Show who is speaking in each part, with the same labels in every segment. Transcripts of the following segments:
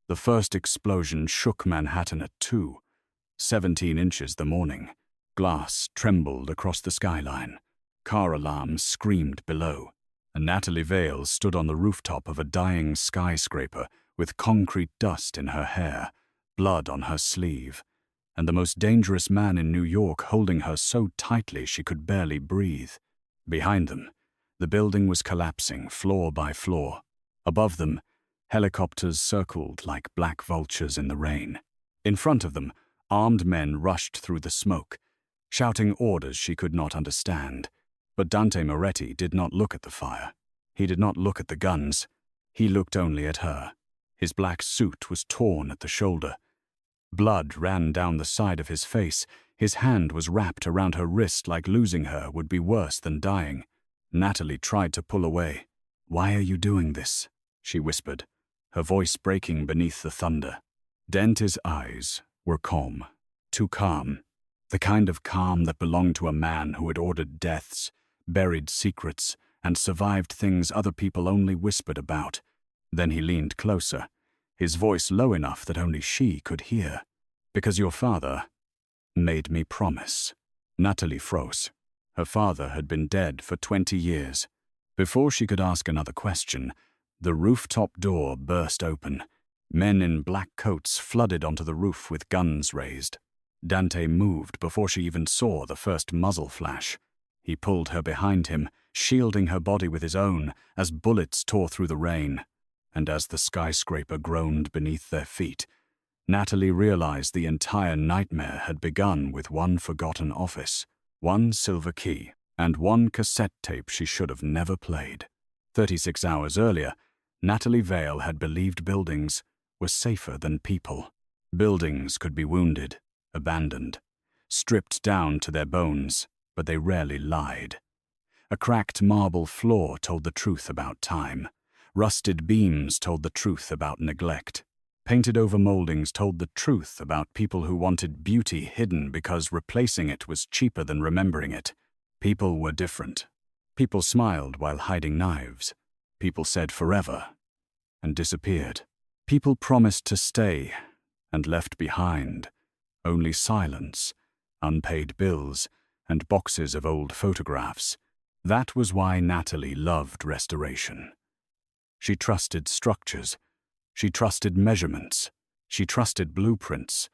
Speaker 1: The first explosion shook Manhattan at 2:17 inches the morning. Glass trembled across the skyline. Car alarms screamed below. And Natalie Vale stood on the rooftop of a dying skyscraper with concrete dust in her hair, blood on her sleeve, and the most dangerous man in New York holding her so tightly she could barely breathe. Behind them, the building was collapsing floor by floor. Above them, helicopters circled like black vultures in the rain. In front of them, armed men rushed through the smoke, shouting orders she could not understand. But Dante Moretti did not look at the fire. He did not look at the guns. He looked only at her. His black suit was torn at the shoulder. Blood ran down the side of his face. His hand was wrapped around her wrist like losing her would be worse than dying. Natalie tried to pull away. "Why are you doing this?" she whispered, her voice breaking beneath the thunder. Dante's eyes were calm, too calm, the kind of calm that belonged to a man who had ordered deaths, buried secrets, and survived things other people only whispered about. Then he leaned closer, his voice low enough that only she could hear. "Because your father made me promise." Natalie froze. Her father had been dead for 20 years. Before she could ask another question, the rooftop door burst open. Men in black coats flooded onto the roof with guns raised. Dante moved before she even saw the first muzzle flash. He pulled her behind him, shielding her body with his own as bullets tore through the rain. And as the skyscraper groaned beneath their feet, Natalie realized the entire nightmare had begun with one forgotten office, one silver key, and one cassette tape she should have never played. 36 hours earlier, Natalie Vale had believed buildings were safer than people. Buildings could be wounded, abandoned, stripped down to their bones, but they rarely lied. A cracked marble floor told the truth about time. Rusted beams told the truth about neglect. Painted-over moldings told the truth about people who wanted beauty hidden because replacing it was cheaper than remembering it. People were different. People smiled while hiding knives. People said forever and disappeared. People promised to stay and left behind only silence, unpaid bills, and boxes of old photographs. That was why Natalie loved restoration. She trusted structures. She trusted measurements. She trusted blueprints,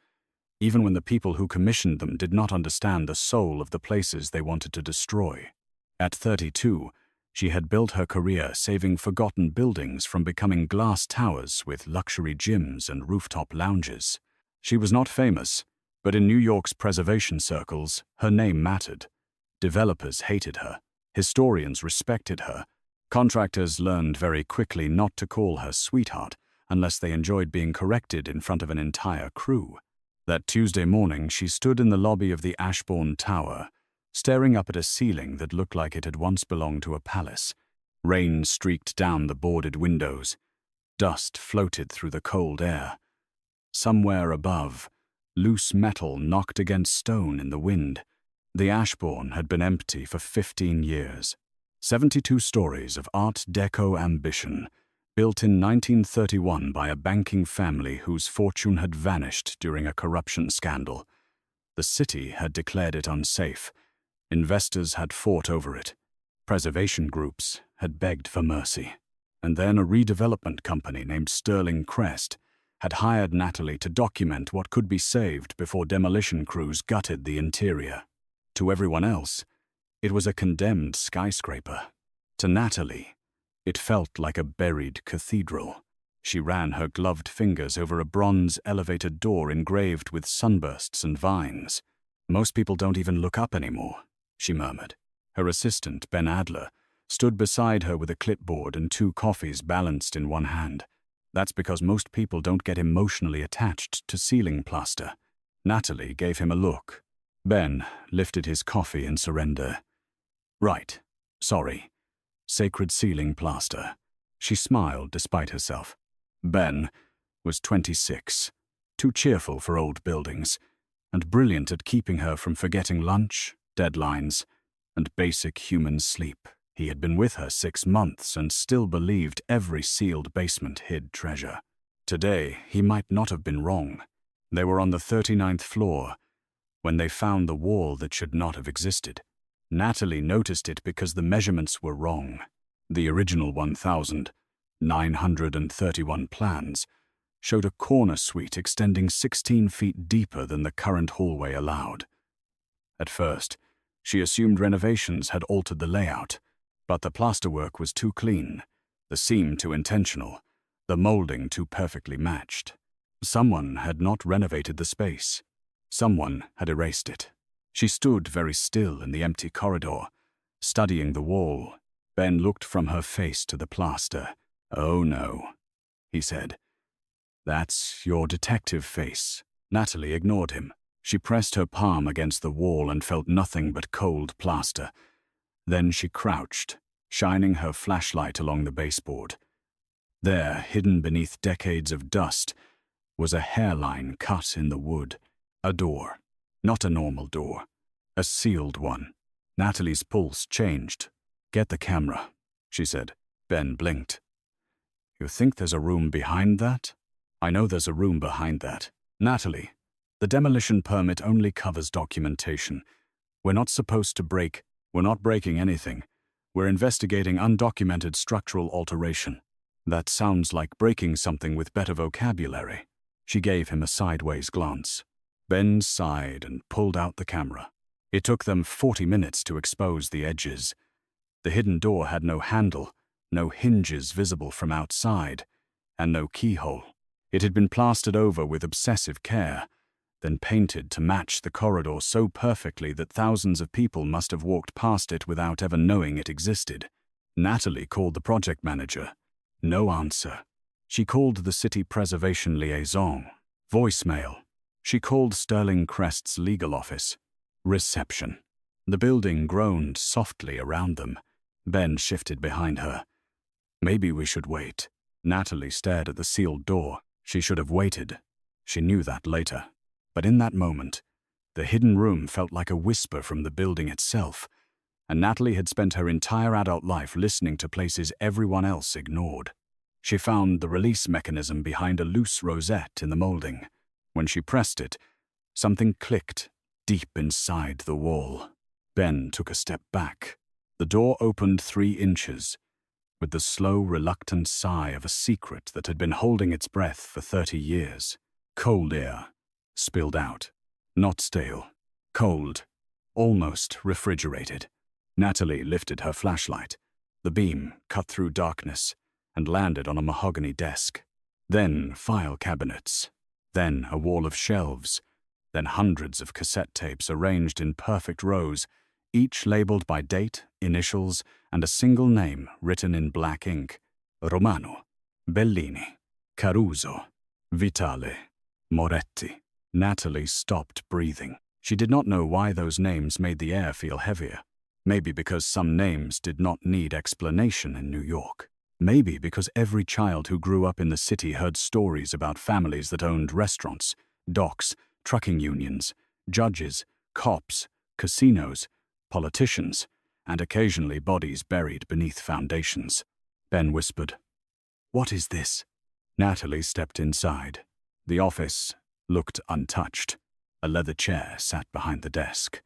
Speaker 1: even when the people who commissioned them did not understand the soul of the places they wanted to destroy. At 32, she had built her career saving forgotten buildings from becoming glass towers with luxury gyms and rooftop lounges. She was not famous, but in New York's preservation circles, her name mattered. Developers hated her. Historians respected her. Contractors learned very quickly not to call her sweetheart unless they enjoyed being corrected in front of an entire crew. That Tuesday morning, she stood in the lobby of the Ashbourne Tower, staring up at a ceiling that looked like it had once belonged to a palace. Rain streaked down the boarded windows. Dust floated through the cold air. Somewhere above, loose metal knocked against stone in the wind. The Ashbourne had been empty for 15 years. 72 stories of Art Deco ambition, built in 1931 by a banking family whose fortune had vanished during a corruption scandal. The city had declared it unsafe. Investors had fought over it. Preservation groups had begged for mercy. And then a redevelopment company named Sterling Crest had hired Natalie to document what could be saved before demolition crews gutted the interior. To everyone else, it was a condemned skyscraper. To Natalie, it felt like a buried cathedral. She ran her gloved fingers over a bronze elevated door engraved with sunbursts and vines. "Most people don't even look up anymore," she murmured. Her assistant, Ben Adler, stood beside her with a clipboard and 2 coffees balanced in one hand. "That's because most people don't get emotionally attached to ceiling plaster." Natalie gave him a look. Ben lifted his coffee in surrender. "Right. Sorry. Sacred ceiling plaster." She smiled despite herself. Ben was 26, too cheerful for old buildings, and brilliant at keeping her from forgetting lunch, deadlines, and basic human sleep. He had been with her 6 months and still believed every sealed basement hid treasure. Today, he might not have been wrong. They were on the 39th floor when they found the wall that should not have existed. Natalie noticed it because the measurements were wrong. The original 1,931 plans showed a corner suite extending 16 feet deeper than the current hallway allowed. At first, she assumed renovations had altered the layout, but the plasterwork was too clean, the seam too intentional, the molding too perfectly matched. Someone had not renovated the space. Someone had erased it. She stood very still in the empty corridor, studying the wall. Ben looked from her face to the plaster. "Oh no," he said. "That's your detective face." Natalie ignored him. She pressed her palm against the wall and felt nothing but cold plaster. Then she crouched, shining her flashlight along the baseboard. There, hidden beneath decades of dust, was a hairline cut in the wood. A door. Not a normal door. A sealed one. Natalie's pulse changed. "Get the camera," she said. Ben blinked. "You think there's a room behind that?" "I know there's a room behind that." "Natalie, the demolition permit only covers documentation. We're not supposed to break. We're not breaking anything. We're investigating undocumented structural alteration." "That sounds like breaking something with better vocabulary." She gave him a sideways glance. Ben sighed and pulled out the camera. It took them 40 minutes to expose the edges. The hidden door had no handle, no hinges visible from outside, and no keyhole. It had been plastered over with obsessive care, then painted to match the corridor so perfectly that thousands of people must have walked past it without ever knowing it existed. Natalie called the project manager. No answer. She called the city preservation liaison. Voicemail. She called Sterling Crest's legal office. Reception. The building groaned softly around them. Ben shifted behind her. "Maybe we should wait." Natalie stared at the sealed door. She should have waited. She knew that later. But in that moment, the hidden room felt like a whisper from the building itself, and Natalie had spent her entire adult life listening to places everyone else ignored. She found the release mechanism behind a loose rosette in the molding. When she pressed it, something clicked deep inside the wall. Ben took a step back. The door opened 3 inches, with the slow, reluctant sigh of a secret that had been holding its breath for 30 years. Cold air spilled out. Not stale. Cold. Almost refrigerated. Natalie lifted her flashlight. The beam cut through darkness and landed on a mahogany desk. Then file cabinets. Then a wall of shelves. Then hundreds of cassette tapes arranged in perfect rows, each labeled by date, initials, and a single name written in black ink. Romano, Bellini, Caruso, Vitale, Moretti. Natalie stopped breathing. She did not know why those names made the air feel heavier. Maybe because some names did not need explanation in New York. Maybe because every child who grew up in the city heard stories about families that owned restaurants, docks, trucking unions, judges, cops, casinos, politicians, and occasionally bodies buried beneath foundations. Ben whispered, "What is this?" Natalie stepped inside. The office looked untouched. A leather chair sat behind the desk.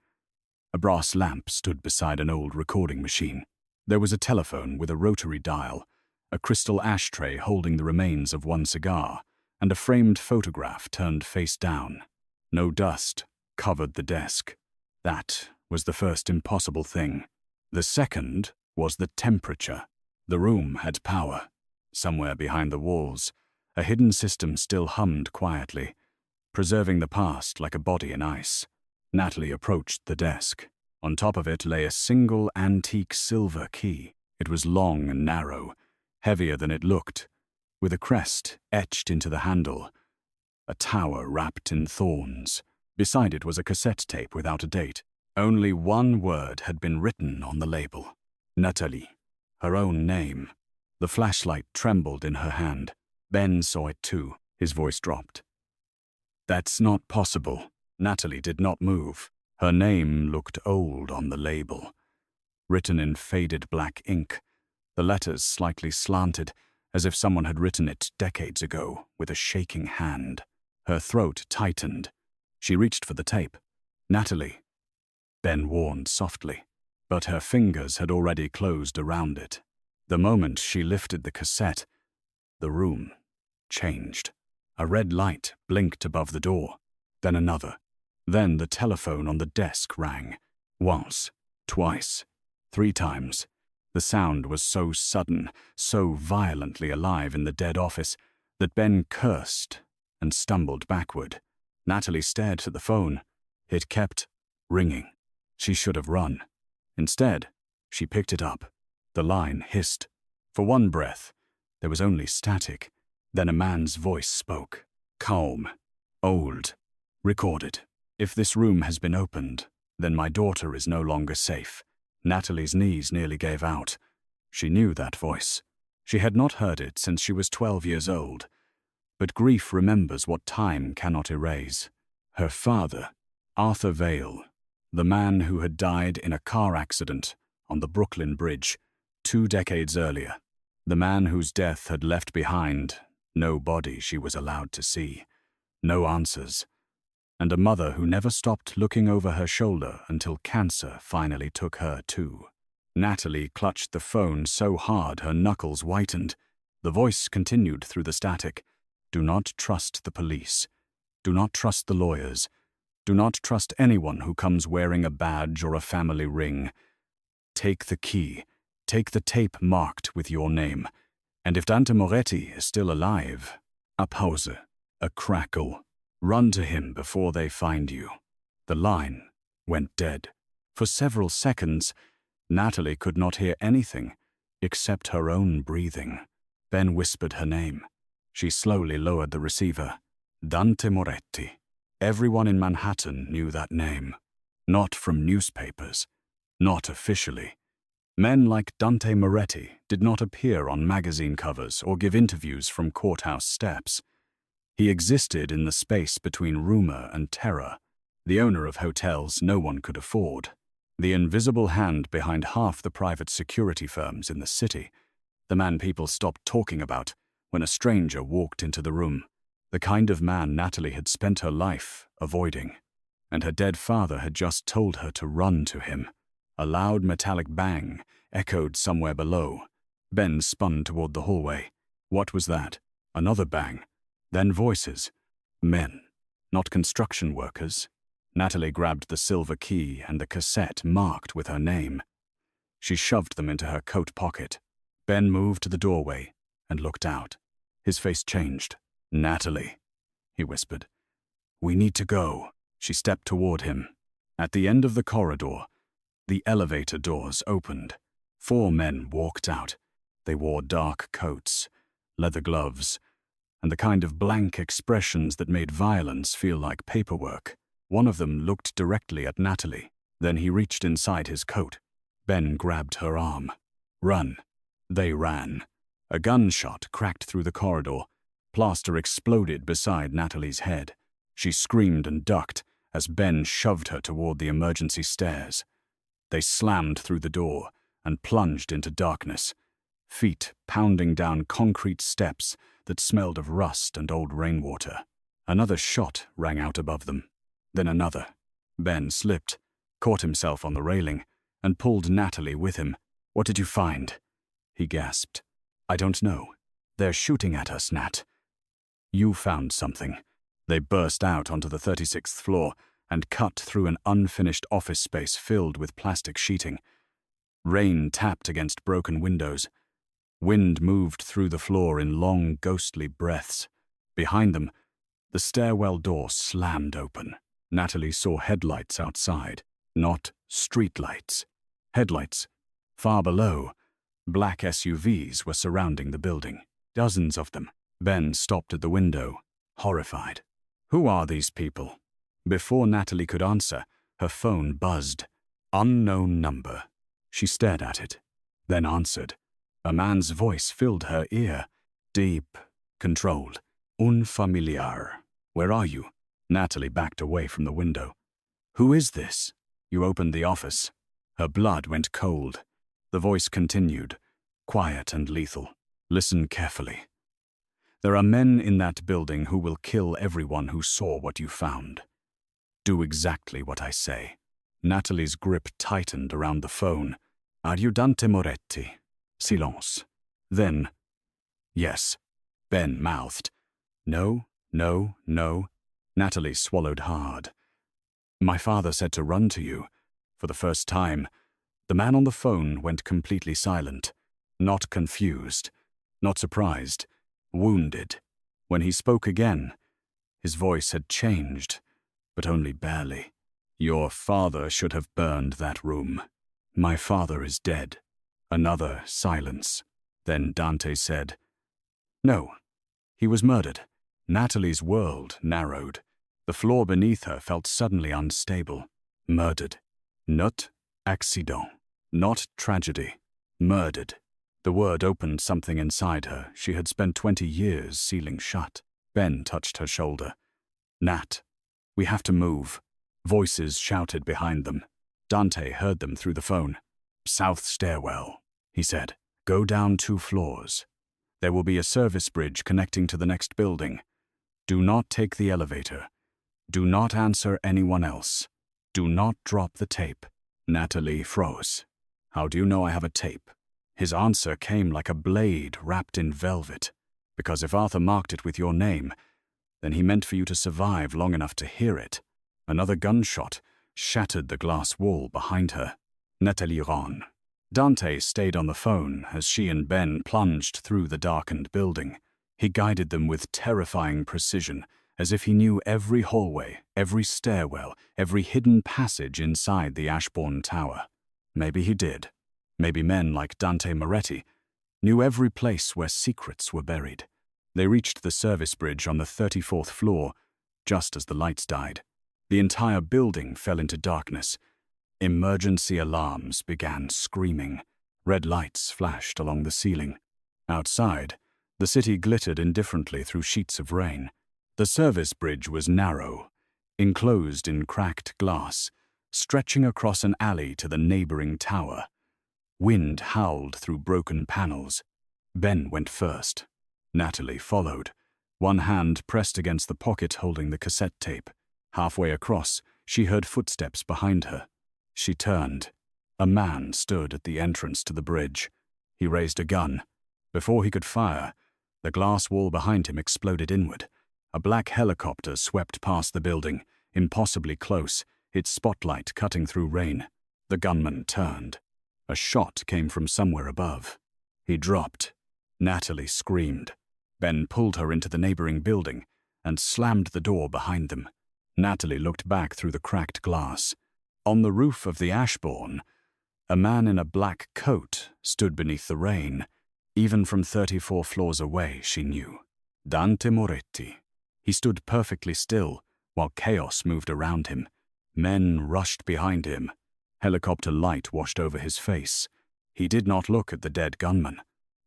Speaker 1: A brass lamp stood beside an old recording machine. There was a telephone with a rotary dial, a crystal ashtray holding the remains of one cigar, and a framed photograph turned face down. No dust covered the desk. That was the first impossible thing. The second was the temperature. The room had power. Somewhere behind the walls, a hidden system still hummed quietly, preserving the past like a body in ice. Natalie approached the desk. On top of it lay a single antique silver key. It was long and narrow, heavier than it looked, with a crest etched into the handle, a tower wrapped in thorns. Beside it was a cassette tape without a date. Only one word had been written on the label. Natalie. Her own name. The flashlight trembled in her hand. Ben saw it too. His voice dropped. "That's not possible." Natalie did not move. Her name looked old on the label, written in faded black ink, the letters slightly slanted, as if someone had written it decades ago with a shaking hand. Her throat tightened. She reached for the tape. "Natalie," Ben warned softly, but her fingers had already closed around it. The moment she lifted the cassette, the room changed. A red light blinked above the door, then another. Then the telephone on the desk rang. Once, twice, 3 times. The sound was so sudden, so violently alive in the dead office, that Ben cursed and stumbled backward. Natalie stared at the phone. It kept ringing. She should have run. Instead, she picked it up. The line hissed. For one breath, there was only static. Then a man's voice spoke. Calm. Old. Recorded. "If this room has been opened, then my daughter is no longer safe." Natalie's knees nearly gave out. She knew that voice. She had not heard it since she was 12 years old. But grief remembers what time cannot erase. Her father, Arthur Vale, the man who had died in a car accident on the Brooklyn Bridge 2 decades earlier. The man whose death had left behind no body she was allowed to see, no answers, and a mother who never stopped looking over her shoulder until cancer finally took her too. Natalie clutched the phone so hard her knuckles whitened. The voice continued through the static. "Do not trust the police. Do not trust the lawyers. Do not trust anyone who comes wearing a badge or a family ring. Take the key. Take the tape marked with your name. And if Dante Moretti is still alive, a pause, a crackle. Run to him before they find you." The line went dead. For several seconds, Natalie could not hear anything except her own breathing. Ben whispered her name. She slowly lowered the receiver. Dante Moretti. Everyone in Manhattan knew that name. Not from newspapers. Not officially. Men like Dante Moretti did not appear on magazine covers or give interviews from courthouse steps. He existed in the space between rumor and terror, the owner of hotels no one could afford, the invisible hand behind half the private security firms in the city, the man people stopped talking about when a stranger walked into the room, the kind of man Natalie had spent her life avoiding. And her dead father had just told her to run to him. A loud metallic bang echoed somewhere below. Ben spun toward the hallway. What was that? Another bang. Then voices. Men, not construction workers. Natalie grabbed the silver key and the cassette marked with her name. She shoved them into her coat pocket. Ben moved to the doorway and looked out. His face changed. "Natalie," he whispered. "We need to go." She stepped toward him. At the end of the corridor, the elevator doors opened. 4 men walked out. They wore dark coats, leather gloves, and the kind of blank expressions that made violence feel like paperwork. One of them looked directly at Natalie. Then he reached inside his coat. Ben grabbed her arm. "Run." They ran. A gunshot cracked through the corridor. Plaster exploded beside Natalie's head. She screamed and ducked as Ben shoved her toward the emergency stairs. They slammed through the door and plunged into darkness, feet pounding down concrete steps that smelled of rust and old rainwater. Another shot rang out above them. Then another. Ben slipped, caught himself on the railing, and pulled Natalie with him. "What did you find?" he gasped. "I don't know. They're shooting at us, Nat." "You found something." They burst out onto the 36th floor and cut through an unfinished office space filled with plastic sheeting. Rain tapped against broken windows. Wind moved through the floor in long, ghostly breaths. Behind them, the stairwell door slammed open. Natalie saw headlights outside, not streetlights. Headlights. Far below, black SUVs were surrounding the building. Dozens of them. Ben stopped at the window, horrified. "Who are these people?" Before Natalie could answer, her phone buzzed. Unknown number. She stared at it, then answered. A man's voice filled her ear. Deep, controlled. "Unfamiliar. Where are you?" Natalie backed away from the window. "Who is this?" "You opened the office." Her blood went cold. The voice continued, quiet and lethal. Listen carefully. There are men in that building who will kill everyone who saw what you found. Do exactly what I say." Natalie's grip tightened around the phone. "Are you Dante Moretti?" Silence. Then, "Yes," Ben mouthed. "No, no, no." Natalie swallowed hard. "My father said to run to you." For the first time, the man on the phone went completely silent. Not confused, not surprised, wounded. When he spoke again, his voice had changed, but only barely. "Your father should have burned that room." "My father is dead." Another silence. Then Dante said, "No, he was murdered." Natalie's world narrowed. The floor beneath her felt suddenly unstable. Murdered. Not accident. Not tragedy. Murdered. The word opened something inside her she had spent 20 years sealing shut. Ben touched her shoulder. "Nat, we have to move." Voices shouted behind them. Dante heard them through the phone. "South stairwell," he said. "Go down 2 floors. There will be a service bridge connecting to the next building. Do not take the elevator. Do not answer anyone else. Do not drop the tape." Natalie froze. "How do you know I have a tape?" His answer came like a blade wrapped in velvet. "Because if Arthur marked it with your name, then he meant for you to survive long enough to hear it." Another gunshot shattered the glass wall behind her. Natalie ran. Dante stayed on the phone as she and Ben plunged through the darkened building. He guided them with terrifying precision, as if he knew every hallway, every stairwell, every hidden passage inside the Ashbourne Tower. Maybe he did. Maybe men like Dante Moretti knew every place where secrets were buried. They reached the service bridge on the 34th floor, just as the lights died. The entire building fell into darkness. Emergency alarms began screaming. Red lights flashed along the ceiling. Outside, the city glittered indifferently through sheets of rain. The service bridge was narrow, enclosed in cracked glass, stretching across an alley to the neighboring tower. Wind howled through broken panels. Ben went first. Natalie followed, one hand pressed against the pocket holding the cassette tape. Halfway across, she heard footsteps behind her. She turned. A man stood at the entrance to the bridge. He raised a gun. Before he could fire, the glass wall behind him exploded inward. A black helicopter swept past the building, impossibly close, its spotlight cutting through rain. The gunman turned. A shot came from somewhere above. He dropped. Natalie screamed. Ben pulled her into the neighboring building and slammed the door behind them. Natalie looked back through the cracked glass. On the roof of the Ashbourne, a man in a black coat stood beneath the rain. Even from 34 floors away, she knew. Dante Moretti. He stood perfectly still while chaos moved around him. Men rushed behind him. Helicopter light washed over his face. He did not look at the dead gunman.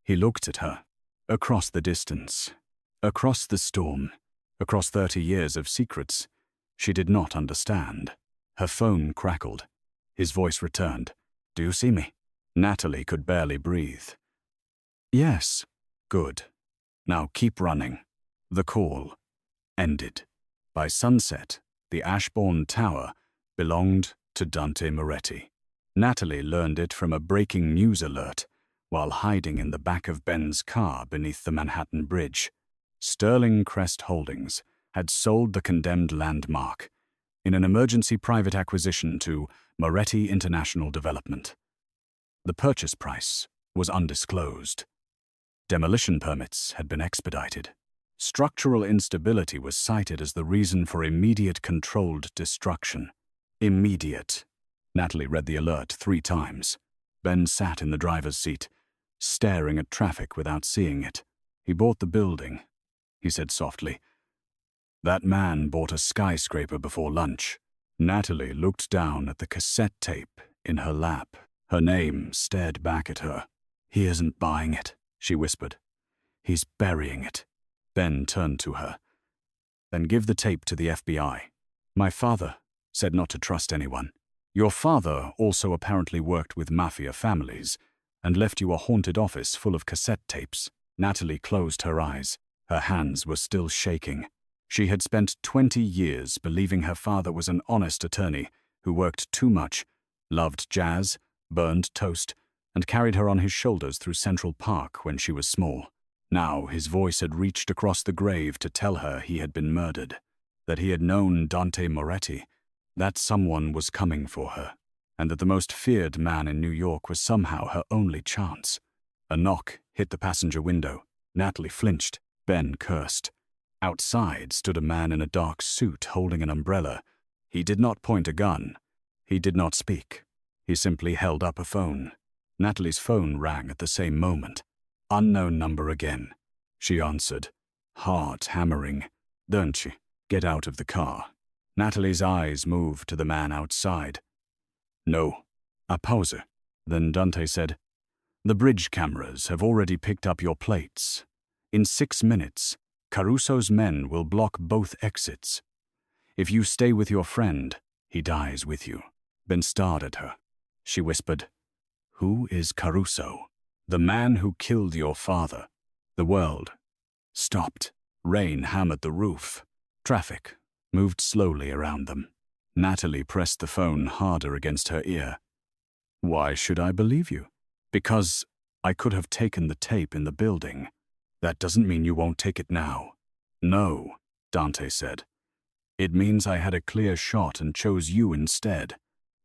Speaker 1: He looked at her. Across the distance. Across the storm. Across 30 years of secrets. She did not understand. Her phone crackled. His voice returned. "Do you see me?" Natalie could barely breathe. "Yes." "Good. Now keep running." The call ended. By sunset, the Ashbourne Tower belonged to Dante Moretti. Natalie learned it from a breaking news alert while hiding in the back of Ben's car beneath the Manhattan Bridge. Sterling Crest Holdings had sold the condemned landmark in an emergency private acquisition to Moretti International Development. The purchase price was undisclosed. Demolition permits had been expedited. Structural instability was cited as the reason for immediate controlled destruction. Immediate. Natalie read the alert 3 times. Ben sat in the driver's seat, staring at traffic without seeing it. "He bought the building," he said softly. "That man bought a skyscraper before lunch." Natalie looked down at the cassette tape in her lap. Her name stared back at her. "He isn't buying it," she whispered. "He's burying it." Ben turned to her. "Then give the tape to the FBI. My father said not to trust anyone. Your father also apparently worked with mafia families and left you a haunted office full of cassette tapes." Natalie closed her eyes. Her hands were still shaking. She had spent 20 years believing her father was an honest attorney who worked too much, loved jazz, burned toast, and carried her on his shoulders through Central Park when she was small. Now his voice had reached across the grave to tell her he had been murdered, that he had known Dante Moretti, that someone was coming for her, and that the most feared man in New York was somehow her only chance. A knock hit the passenger window. Natalie flinched. Ben cursed. Outside stood a man in a dark suit holding an umbrella. He did not point a gun. He did not speak. He simply held up a phone. Natalie's phone rang at the same moment. Unknown number again. She answered, heart hammering. "Don't you? Get out of the car." Natalie's eyes moved to the man outside. "No." A pause. Then Dante said, "The bridge cameras have already picked up your plates. In 6 minutes, Caruso's men will block both exits. If you stay with your friend, he dies with you." Ben stared at her. She whispered, "Who is Caruso?" "The man who killed your father." The world stopped. Rain hammered the roof. Traffic moved slowly around them. Natalie pressed the phone harder against her ear. "Why should I believe you?" "Because I could have taken the tape in the building. That doesn't mean you won't take it now." "No," Dante said. "It means I had a clear shot and chose you instead."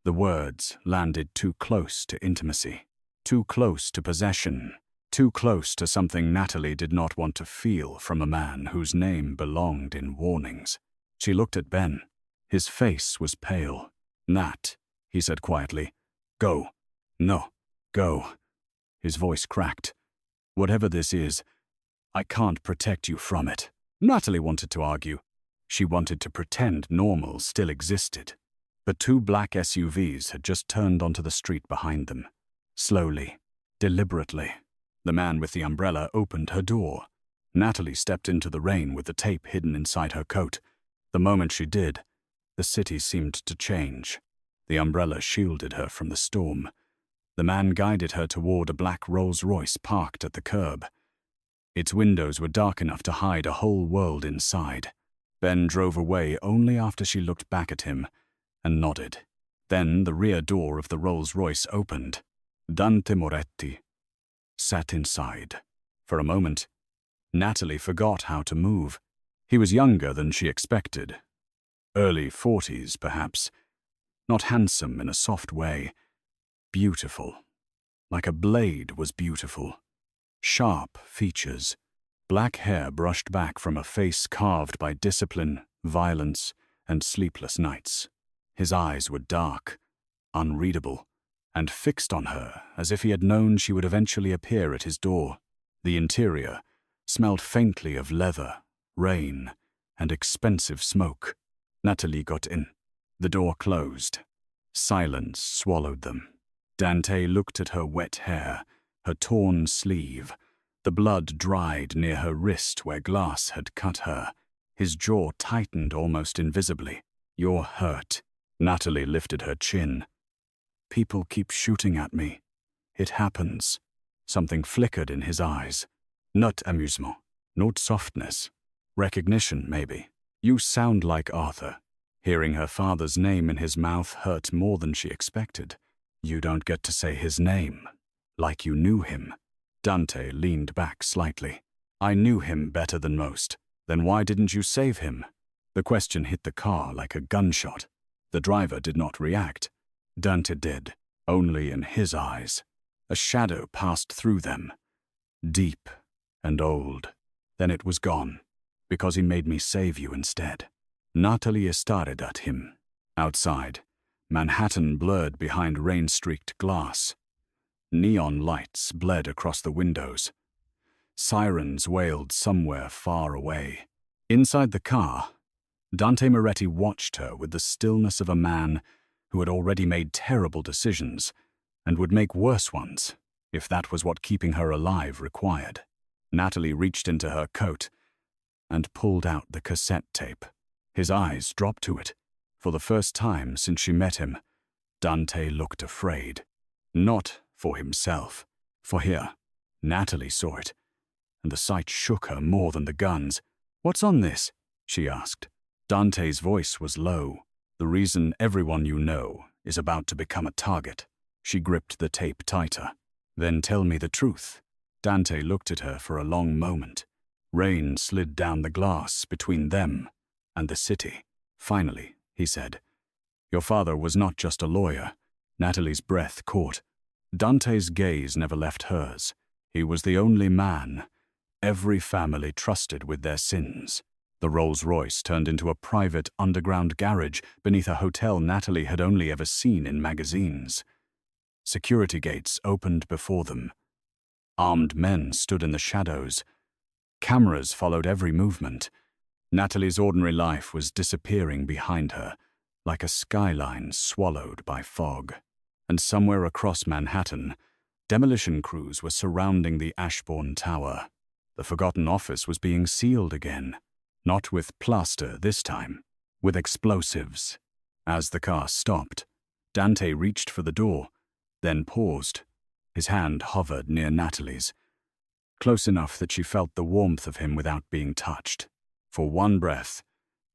Speaker 1: The words landed too close to intimacy, too close to possession, too close to something Natalie did not want to feel from a man whose name belonged in warnings. She looked at Ben. His face was pale. "Nat," he said quietly. "Go." "No, go." His voice cracked. "Whatever this is, I can't protect you from it." Natalie wanted to argue. She wanted to pretend normal still existed. But 2 black SUVs had just turned onto the street behind them. Slowly, deliberately, the man with the umbrella opened her door. Natalie stepped into the rain with the tape hidden inside her coat. The moment she did, the city seemed to change. The umbrella shielded her from the storm. The man guided her toward a black Rolls-Royce parked at the curb. Its windows were dark enough to hide a whole world inside. Ben drove away only after she looked back at him and nodded. Then the rear door of the Rolls-Royce opened. Dante Moretti sat inside. For a moment, Natalie forgot how to move. He was younger than she expected. Early 40s, perhaps. Not handsome in a soft way. Beautiful. Like a blade was beautiful. Sharp features. Black hair brushed back from a face carved by discipline, violence, and sleepless nights. His eyes were dark, unreadable, and fixed on her as if he had known she would eventually appear at his door. The interior smelled faintly of leather, rain, and expensive smoke. Natalie got in. The door closed. Silence swallowed them. Dante looked at her wet hair, her torn sleeve. The blood dried near her wrist where glass had cut her. His jaw tightened almost invisibly. "You're hurt." Natalie lifted her chin. "People keep shooting at me. It happens." Something flickered in his eyes. Not amusement, not softness. Recognition, maybe. "You sound like Arthur." Hearing her father's name in his mouth hurt more than she expected. "You don't get to say his name. Like you knew him." Dante leaned back slightly. "I knew him better than most. Then why didn't you save him?" The question hit the car like a gunshot. The driver did not react. Dante did, only in his eyes. A shadow passed through them. Deep and old. Then it was gone. "Because he made me save you instead." Natalie stared at him. Outside, Manhattan blurred behind rain-streaked glass. Neon lights bled across the windows. Sirens wailed somewhere far away. Inside the car, Dante Moretti watched her with the stillness of a man who had already made terrible decisions and would make worse ones if that was what keeping her alive required. Natalie reached into her coat and pulled out the cassette tape. His eyes dropped to it. For the first time since she met him, Dante looked afraid. Not for himself, for here. Natalie saw it, and the sight shook her more than the guns. "What's on this?" she asked. Dante's voice was low. "The reason everyone you know is about to become a target." She gripped the tape tighter. "Then tell me the truth." Dante looked at her for a long moment. Rain slid down the glass between them and the city. "Finally," he said, "your father was not just a lawyer." Natalie's breath caught. Dante's gaze never left hers. He was the only man every family trusted with their sins. The Rolls-Royce turned into a private underground garage beneath a hotel Natalie had only ever seen in magazines. Security gates opened before them. Armed men stood in the shadows. Cameras followed every movement. Natalie's ordinary life was disappearing behind her, like a skyline swallowed by fog. And somewhere across Manhattan, demolition crews were surrounding the Ashbourne Tower. The forgotten office was being sealed again, not with plaster this time, with explosives. As the car stopped, Dante reached for the door, then paused. His hand hovered near Natalie's, close enough that she felt the warmth of him without being touched. For one breath,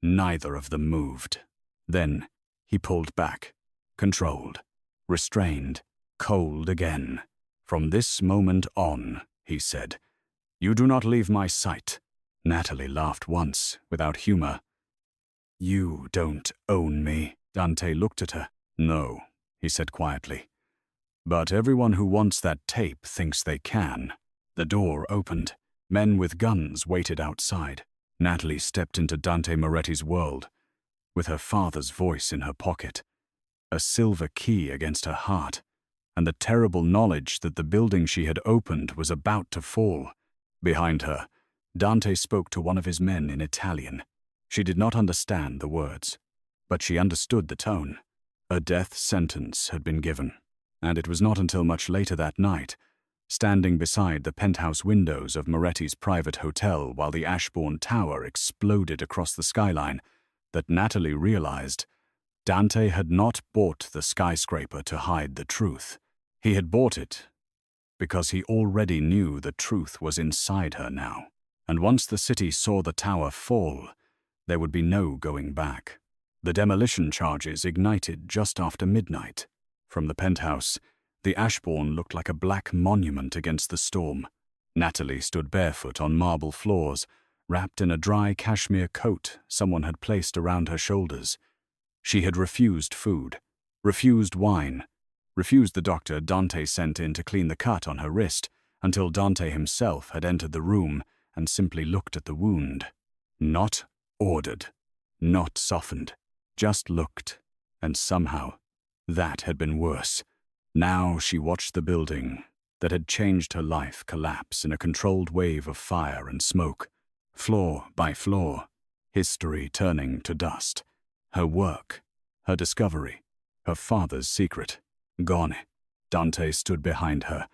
Speaker 1: neither of them moved. Then he pulled back, controlled, restrained, cold again. "From this moment on," he said, "you do not leave my sight." Natalie laughed once, without humor. "You don't own me." Dante looked at her. "No," he said quietly. "But everyone who wants that tape thinks they can." The door opened. Men with guns waited outside. Natalie stepped into Dante Moretti's world, with her father's voice in her pocket, a silver key against her heart, and the terrible knowledge that the building she had opened was about to fall. Behind her, Dante spoke to one of his men in Italian. She did not understand the words, but she understood the tone. A death sentence had been given, and it was not until much later that night, standing beside the penthouse windows of Moretti's private hotel while the Ashbourne Tower exploded across the skyline, that Natalie realized Dante had not bought the skyscraper to hide the truth. He had bought it because he already knew the truth was inside her now. And once the city saw the tower fall, there would be no going back. The demolition charges ignited just after midnight. From the penthouse, the Ashbourne looked like a black monument against the storm. Natalie stood barefoot on marble floors, wrapped in a dry cashmere coat someone had placed around her shoulders. She had refused food, refused wine, refused the doctor Dante sent in to clean the cut on her wrist, until Dante himself had entered the room and simply looked at the wound. Not ordered, not softened, just looked, and somehow that had been worse. Now she watched the building that had changed her life collapse in a controlled wave of fire and smoke, floor by floor, history turning to dust. Her work, her discovery, her father's secret, gone. Dante stood behind her,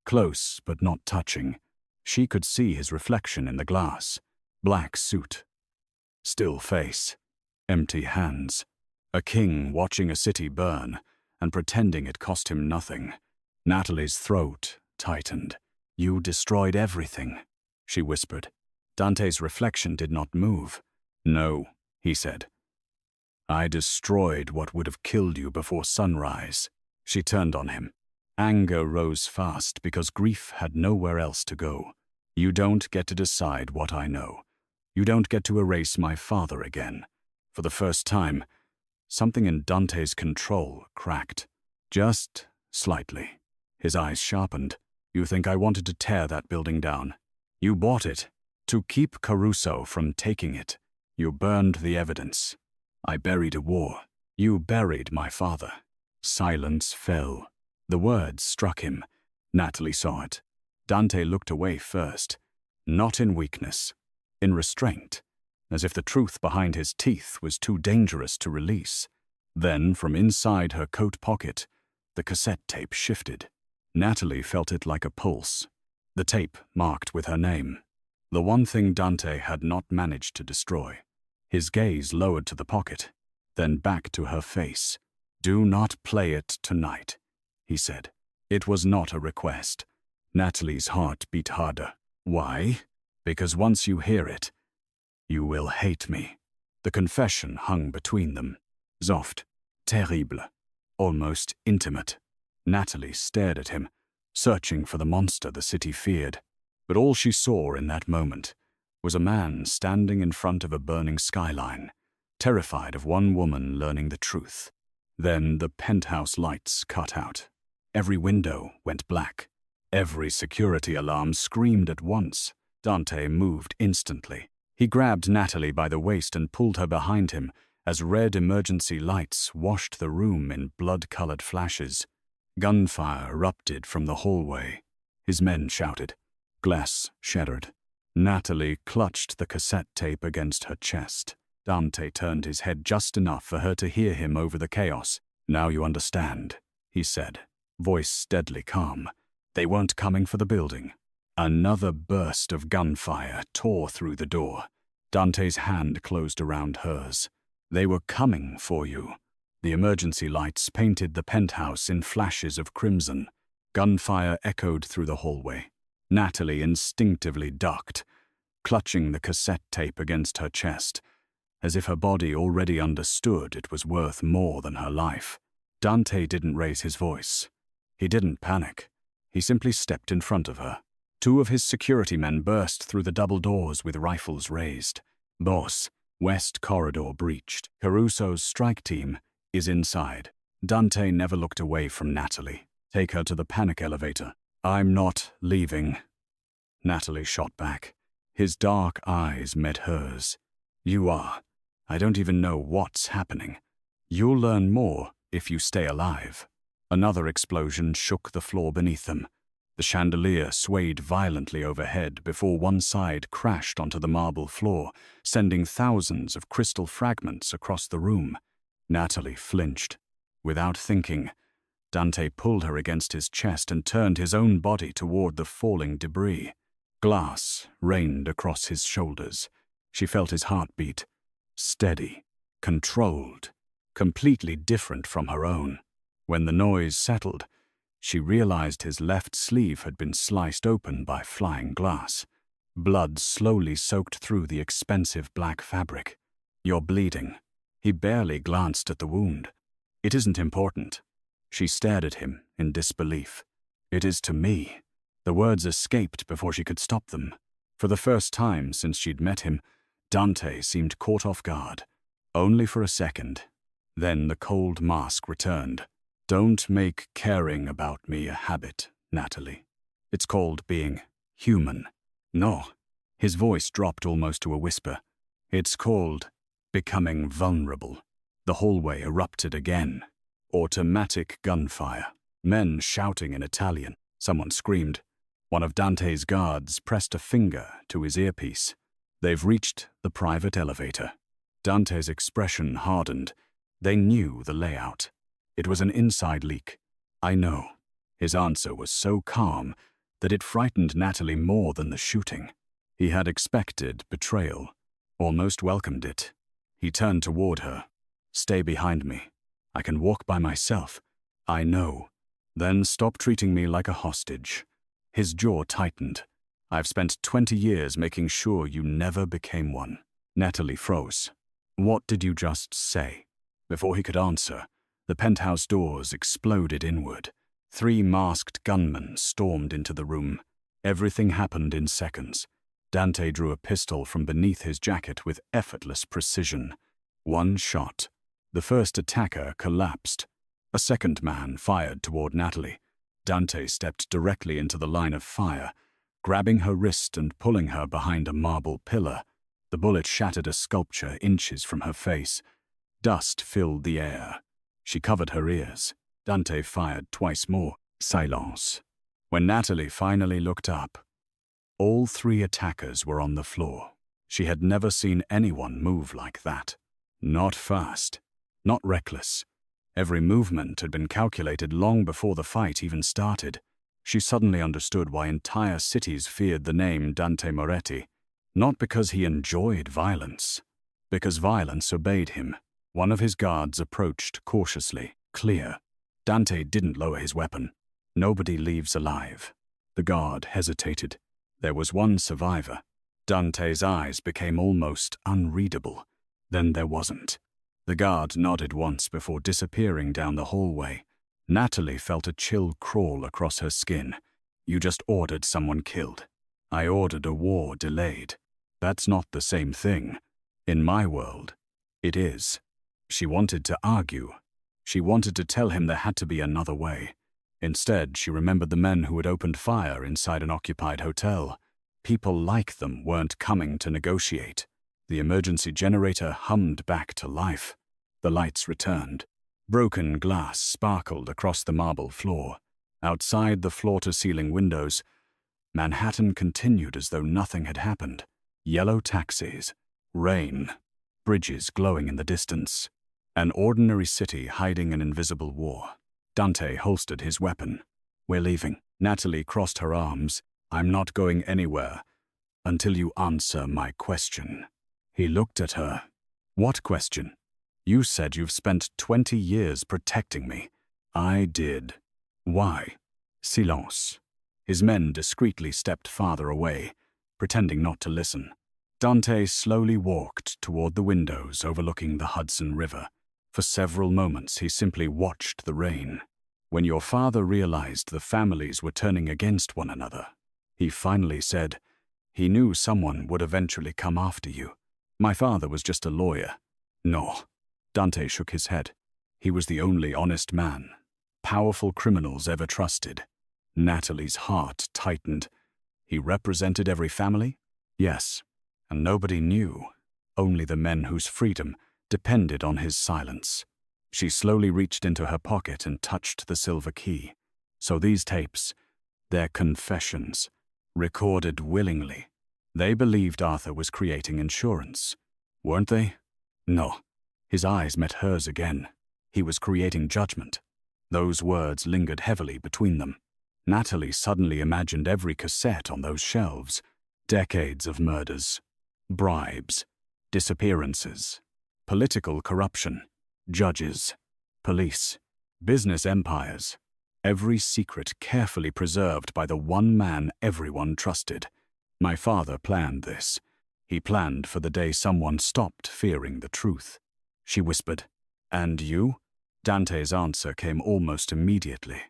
Speaker 1: close but not touching. She could see his reflection in the glass. Black suit, still face, empty hands. A king watching a city burn and pretending it cost him nothing. Natalie's throat tightened. "You destroyed everything," she whispered. Dante's reflection did not move. "No," he said. "I destroyed what would have killed you before sunrise." She turned on him. Anger rose fast because grief had nowhere else to go. "You don't get to decide what I know. You don't get to erase my father again." For the first time, something in Dante's control cracked. Just slightly. His eyes sharpened. "You think I wanted to tear that building down? You bought it to keep Caruso from taking it. You burned the evidence. I buried a war. You buried my father." Silence fell. The words struck him. Natalie saw it. Dante looked away first, not in weakness, in restraint, as if the truth behind his teeth was too dangerous to release. Then, from inside her coat pocket, the cassette tape shifted. Natalie felt it like a pulse. The tape marked with her name. The one thing Dante had not managed to destroy. His gaze lowered to the pocket, then back to her face. "Do not play it tonight," he said. It was not a request. Natalie's heart beat harder. Why? Because once you hear it, you will hate me. The confession hung between them. Soft, terrible, almost intimate. Natalie stared at him, searching for the monster the city feared. But all she saw in that moment was a man standing in front of a burning skyline, terrified of one woman learning the truth. Then the penthouse lights cut out. Every window went black. Every security alarm screamed at once. Dante moved instantly. He grabbed Natalie by the waist and pulled her behind him as red emergency lights washed the room in blood-colored flashes. Gunfire erupted from the hallway. His men shouted. Glass shattered. Natalie clutched the cassette tape against her chest. Dante turned his head just enough for her to hear him over the chaos. Now you understand, he said, voice deadly calm. They weren't coming for the building. Another burst of gunfire tore through the door. Dante's hand closed around hers. They were coming for you. The emergency lights painted the penthouse in flashes of crimson. Gunfire echoed through the hallway. Natalie instinctively ducked, clutching the cassette tape against her chest, as if her body already understood it was worth more than her life. Dante didn't raise his voice. He didn't panic. He simply stepped in front of her. Two of his security men burst through the double doors with rifles raised. Boss, West Corridor breached. Caruso's strike team is inside. Dante never looked away from Natalie. Take her to the panic elevator. I'm not leaving. Natalie shot back. His dark eyes met hers. You are. I don't even know what's happening. You'll learn more if you stay alive. Another explosion shook the floor beneath them. The chandelier swayed violently overhead before one side crashed onto the marble floor, sending thousands of crystal fragments across the room. Natalie flinched. Without thinking, Dante pulled her against his chest and turned his own body toward the falling debris. Glass rained across his shoulders. She felt his heartbeat. Steady, controlled, completely different from her own. When the noise settled, she realized his left sleeve had been sliced open by flying glass. Blood slowly soaked through the expensive black fabric. You're bleeding. He barely glanced at the wound. It isn't important. She stared at him in disbelief. It is to me. The words escaped before she could stop them. For the first time since she'd met him, Dante seemed caught off guard. Only for a second. Then the cold mask returned. Don't make caring about me a habit, Natalie. It's called being human. No. His voice dropped almost to a whisper. It's called becoming vulnerable. The hallway erupted again. Automatic gunfire. Men shouting in Italian. Someone screamed. One of Dante's guards pressed a finger to his earpiece. They've reached the private elevator. Dante's expression hardened. They knew the layout. It was an inside leak. I know. His answer was so calm that it frightened Natalie more than the shooting. He had expected betrayal, almost welcomed it. He turned toward her. Stay behind me. I can walk by myself. I know. Then stop treating me like a hostage. His jaw tightened. I've spent 20 years making sure you never became one. Natalie froze. What did you just say? Before he could answer, the penthouse doors exploded inward. 3 masked gunmen stormed into the room. Everything happened in seconds. Dante drew a pistol from beneath his jacket with effortless precision. One shot. The first attacker collapsed. A second man fired toward Natalie. Dante stepped directly into the line of fire, grabbing her wrist and pulling her behind a marble pillar. The bullet shattered a sculpture inches from her face. Dust filled the air. She covered her ears. Dante fired twice more. Silence. When Natalie finally looked up, all 3 attackers were on the floor. She had never seen anyone move like that. Not fast. Not reckless. Every movement had been calculated long before the fight even started. She suddenly understood why entire cities feared the name Dante Moretti. Not because he enjoyed violence, because violence obeyed him. One of his guards approached cautiously. Clear. Dante didn't lower his weapon. Nobody leaves alive. The guard hesitated. There was one survivor. Dante's eyes became almost unreadable. Then there wasn't. The guard nodded once before disappearing down the hallway. Natalie felt a chill crawl across her skin. You just ordered someone killed. I ordered a war delayed. That's not the same thing. In my world, it is. She wanted to argue. She wanted to tell him there had to be another way. Instead, she remembered the men who had opened fire inside an occupied hotel. People like them weren't coming to negotiate. The emergency generator hummed back to life. The lights returned. Broken glass sparkled across the marble floor. Outside the floor-to-ceiling windows, Manhattan continued as though nothing had happened. Yellow taxis, rain, bridges glowing in the distance. An ordinary city hiding an invisible war. Dante holstered his weapon. We're leaving. Natalie crossed her arms. I'm not going anywhere until you answer my question. He looked at her. What question? You said you've spent 20 years protecting me. I did. Why? Silence. His men discreetly stepped farther away, pretending not to listen. Dante slowly walked toward the windows overlooking the Hudson River. For several moments he simply watched the rain. When your father realized the families were turning against one another, he finally said, he knew someone would eventually come after you. My father was just a lawyer. No. Dante shook his head. He was the only honest man powerful criminals ever trusted. Natalie's heart tightened. He represented every family? Yes. And nobody knew. Only the men whose freedom depended on his silence. She slowly reached into her pocket and touched the silver key. So these tapes, they're confessions, recorded willingly. They believed Arthur was creating insurance, weren't they? No. His eyes met hers again. He was creating judgment. Those words lingered heavily between them. Natalie suddenly imagined every cassette on those shelves. Decades of murders, bribes, disappearances, political corruption, judges, police, business empires. Every secret carefully preserved by the one man everyone trusted. My father planned this. He planned for the day someone stopped fearing the truth. She whispered, "And you?" Dante's answer came almost immediately.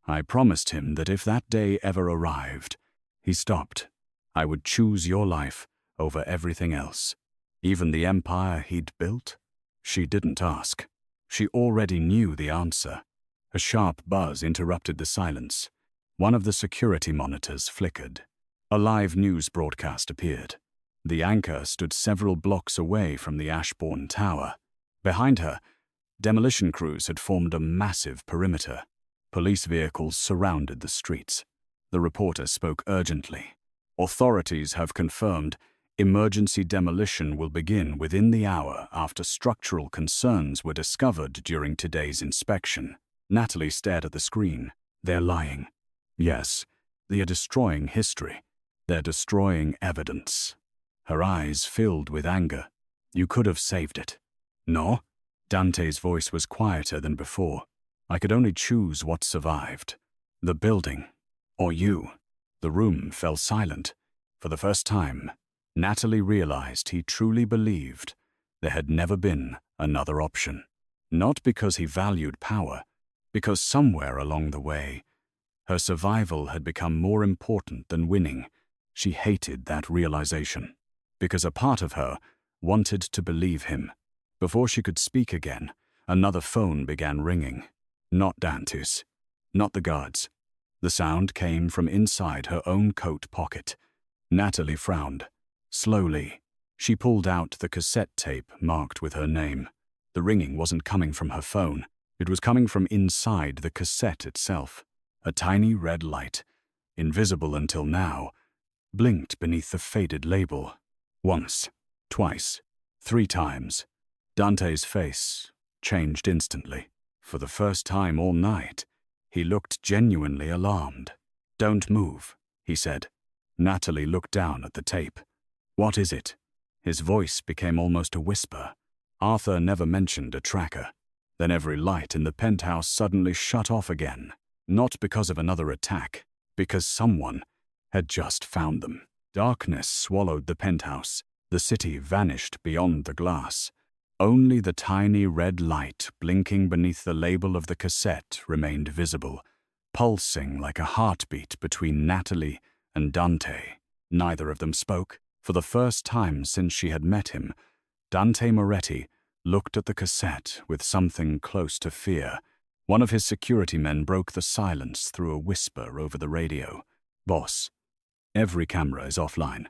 Speaker 1: I promised him that if that day ever arrived, he stopped. I would choose your life over everything else. Even the empire he'd built? She didn't ask. She already knew the answer. A sharp buzz interrupted the silence. One of the security monitors flickered. A live news broadcast appeared. The anchor stood several blocks away from the Ashbourne Tower. Behind her, demolition crews had formed a massive perimeter. Police vehicles surrounded the streets. The reporter spoke urgently. Authorities have confirmed emergency demolition will begin within the hour after structural concerns were discovered during today's inspection. Natalie stared at the screen. They're lying. Yes, they are destroying history. They're destroying evidence. Her eyes filled with anger. You could have saved it. No? Dante's voice was quieter than before. I could only choose what survived. The building. Or you. The room fell silent. For the first time, Natalie realized he truly believed there had never been another option. Not because he valued power, because somewhere along the way, her survival had become more important than winning. She hated that realization, because a part of her wanted to believe him. Before she could speak again, another phone began ringing. Not Dante's, not the guard's. The sound came from inside her own coat pocket. Natalie frowned. Slowly, she pulled out the cassette tape marked with her name. The ringing wasn't coming from her phone. It was coming from inside the cassette itself. A tiny red light, invisible until now, blinked beneath the faded label. Once, twice, 3 times. Dante's face changed instantly. For the first time all night, he looked genuinely alarmed. "Don't move," he said. Natalie looked down at the tape. "What is it?" His voice became almost a whisper. Arthur never mentioned a tracker. Then every light in the penthouse suddenly shut off again. Not because of another attack, because someone had just found them. Darkness swallowed the penthouse. The city vanished beyond the glass. Only the tiny red light blinking beneath the label of the cassette remained visible, pulsing like a heartbeat between Natalie and Dante. Neither of them spoke. For the first time since she had met him, Dante Moretti looked at the cassette with something close to fear. One of his security men broke the silence through a whisper over the radio. "Boss, every camera is offline."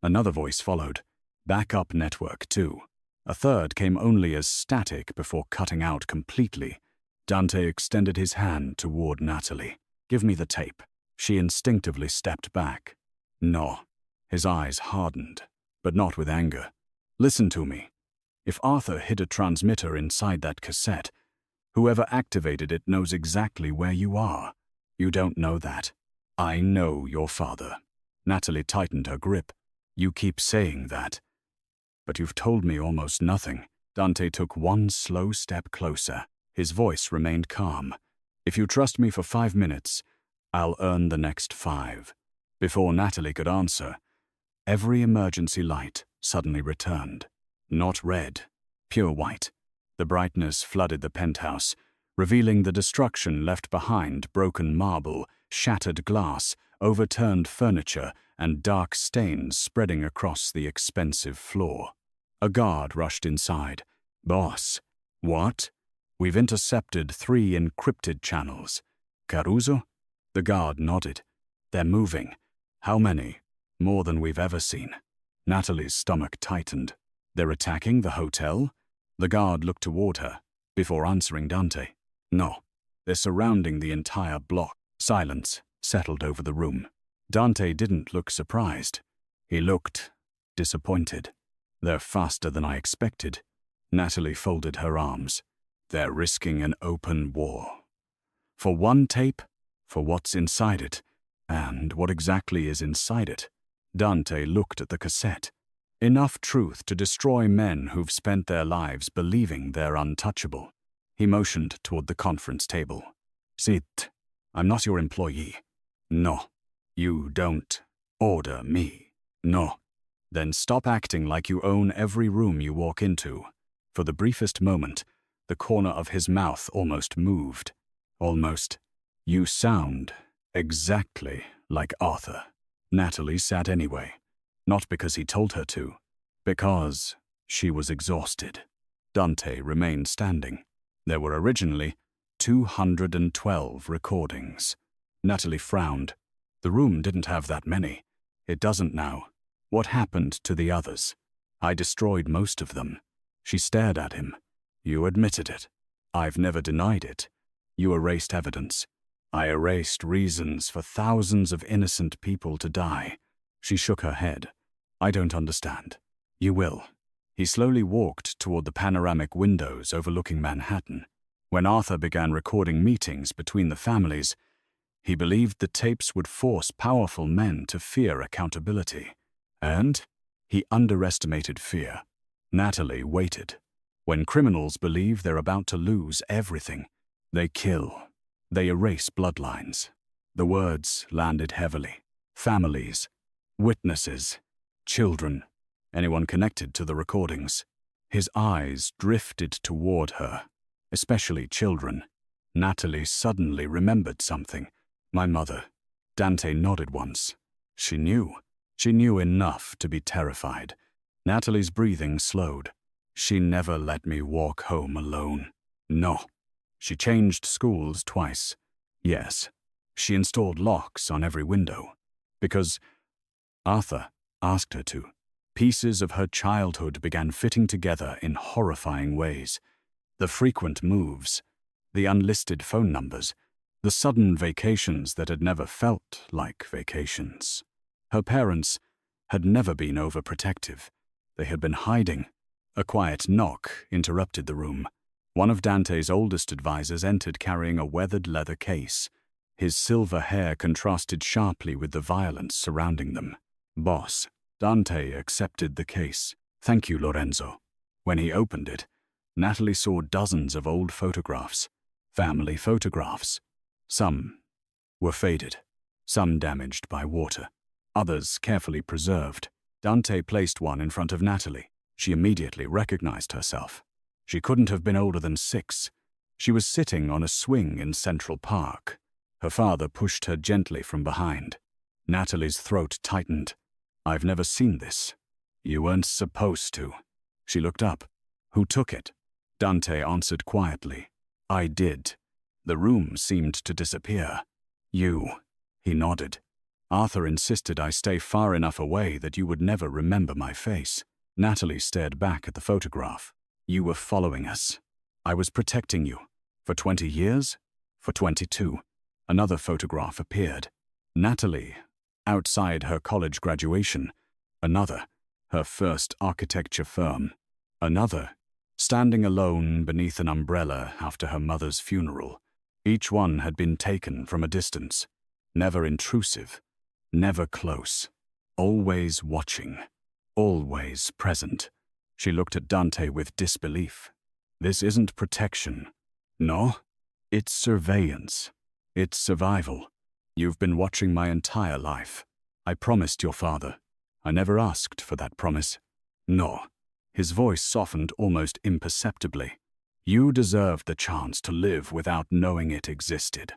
Speaker 1: Another voice followed. "Backup network, too." A third came only as static before cutting out completely. Dante extended his hand toward Natalie. "Give me the tape." She instinctively stepped back. "No." His eyes hardened, but not with anger. "Listen to me. If Arthur hid a transmitter inside that cassette, whoever activated it knows exactly where you are. You don't know that. I know your father." Natalie tightened her grip. "You keep saying that, but you've told me almost nothing." Dante took one slow step closer. His voice remained calm. "If you trust me for 5 minutes, I'll earn the next 5. Before Natalie could answer, every emergency light suddenly returned. Not red, pure white. The brightness flooded the penthouse, revealing the destruction left behind: broken marble, shattered glass, overturned furniture, and dark stains spreading across the expensive floor. A guard rushed inside. "Boss." "What?" "We've intercepted 3 encrypted channels." "Caruso?" The guard nodded. "They're moving." "How many?" "More than we've ever seen." Natalie's stomach tightened. "They're attacking the hotel?" The guard looked toward her, before answering Dante. "No, they're surrounding the entire block." Silence settled over the room. Dante didn't look surprised. He looked disappointed. "They're faster than I expected." Natalie folded her arms. "They're risking an open war. For one tape? For what's inside it? And what exactly is inside it?" Dante looked at the cassette. "Enough truth to destroy men who've spent their lives believing they're untouchable." He motioned toward the conference table. "Sit. I'm not your employee." "No." "You don't order me." "No." "Then stop acting like you own every room you walk into." For the briefest moment, the corner of his mouth almost moved. "Almost. You sound exactly like Arthur." Natalie sat anyway. Not because he told her to, because she was exhausted. Dante remained standing. There were originally 212 recordings. Natalie frowned. "The room didn't have that many. It doesn't now. What happened to the others?" "I destroyed most of them." She stared at him. "You admitted it." "I've never denied it." "You erased evidence." "I erased reasons for thousands of innocent people to die." She shook her head. "I don't understand." "You will." He slowly walked toward the panoramic windows overlooking Manhattan. When Arthur began recording meetings between the families, he believed the tapes would force powerful men to fear accountability. And he underestimated fear. Natalie waited. When criminals believe they're about to lose everything, they kill. They erase bloodlines. The words landed heavily. Families, witnesses, children, anyone connected to the recordings. His eyes drifted toward her, especially children. Natalie suddenly remembered something. "My mother." Dante nodded once. She knew. She knew enough to be terrified. Natalie's breathing slowed. "She never let me walk home alone." "No." "She changed schools twice." "Yes." "She installed locks on every window." "Because Arthur asked her to." Pieces of her childhood began fitting together in horrifying ways. The frequent moves, the unlisted phone numbers, the sudden vacations that had never felt like vacations. Her parents had never been overprotective. They had been hiding. A quiet knock interrupted the room. One of Dante's oldest advisors entered carrying a weathered leather case. His silver hair contrasted sharply with the violence surrounding them. "Boss." Dante accepted the case. "Thank you, Lorenzo." When he opened it, Natalie saw dozens of old photographs. Family photographs. Some were faded, some damaged by water. others carefully preserved. Dante placed one in front of Natalie. She immediately recognized herself. She couldn't have been older than 6. She was sitting on a swing in Central Park. Her father pushed her gently from behind. Natalie's throat tightened. "I've never seen this." "You weren't supposed to." She looked up. "Who took it?" Dante answered quietly. "I did." The room seemed to disappear. "You." He nodded. "Arthur insisted I stay far enough away that you would never remember my face." Natalie stared back at the photograph. "You were following us. I was protecting you. For 20 years? For 22. Another photograph appeared. Natalie, outside her college graduation. Another, her first architecture firm. Another, standing alone beneath an umbrella after her mother's funeral. Each one had been taken from a distance. Never intrusive. Never close. Always watching. Always present. She looked at Dante with disbelief. "This isn't protection. No, it's surveillance. It's survival. You've been watching my entire life. I promised your father. I never asked for that promise." "No." His voice softened almost imperceptibly. "You deserved the chance to live without knowing it existed."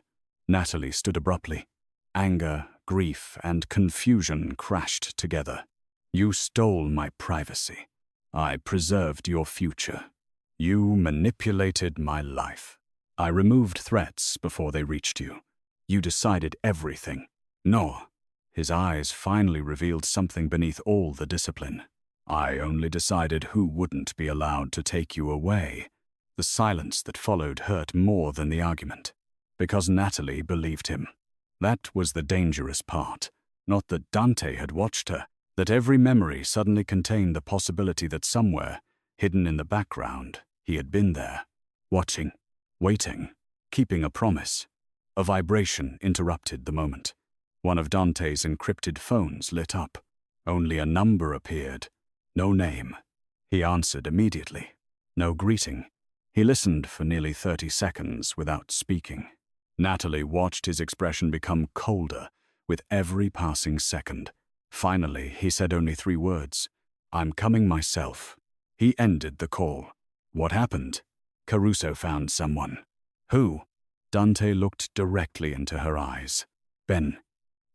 Speaker 1: Natalie stood abruptly. Anger, grief, and confusion crashed together. "You stole my privacy. I preserved your future. You manipulated my life. I removed threats before they reached you. You decided everything." "No." His eyes finally revealed something beneath all the discipline. "I only decided who wouldn't be allowed to take you away." The silence that followed hurt more than the argument. Because Natalie believed him. That was the dangerous part. Not that Dante had watched her, that every memory suddenly contained the possibility that somewhere, hidden in the background, he had been there, watching, waiting, keeping a promise. A vibration interrupted the moment. One of Dante's encrypted phones lit up. Only a number appeared. No name. He answered immediately. No greeting. He listened for nearly 30 seconds without speaking. Natalie watched his expression become colder with every passing second. Finally, he said only 3 words. "I'm coming myself." He ended the call. "What happened?" "Caruso found someone." "Who?" Dante looked directly into her eyes. "Ben."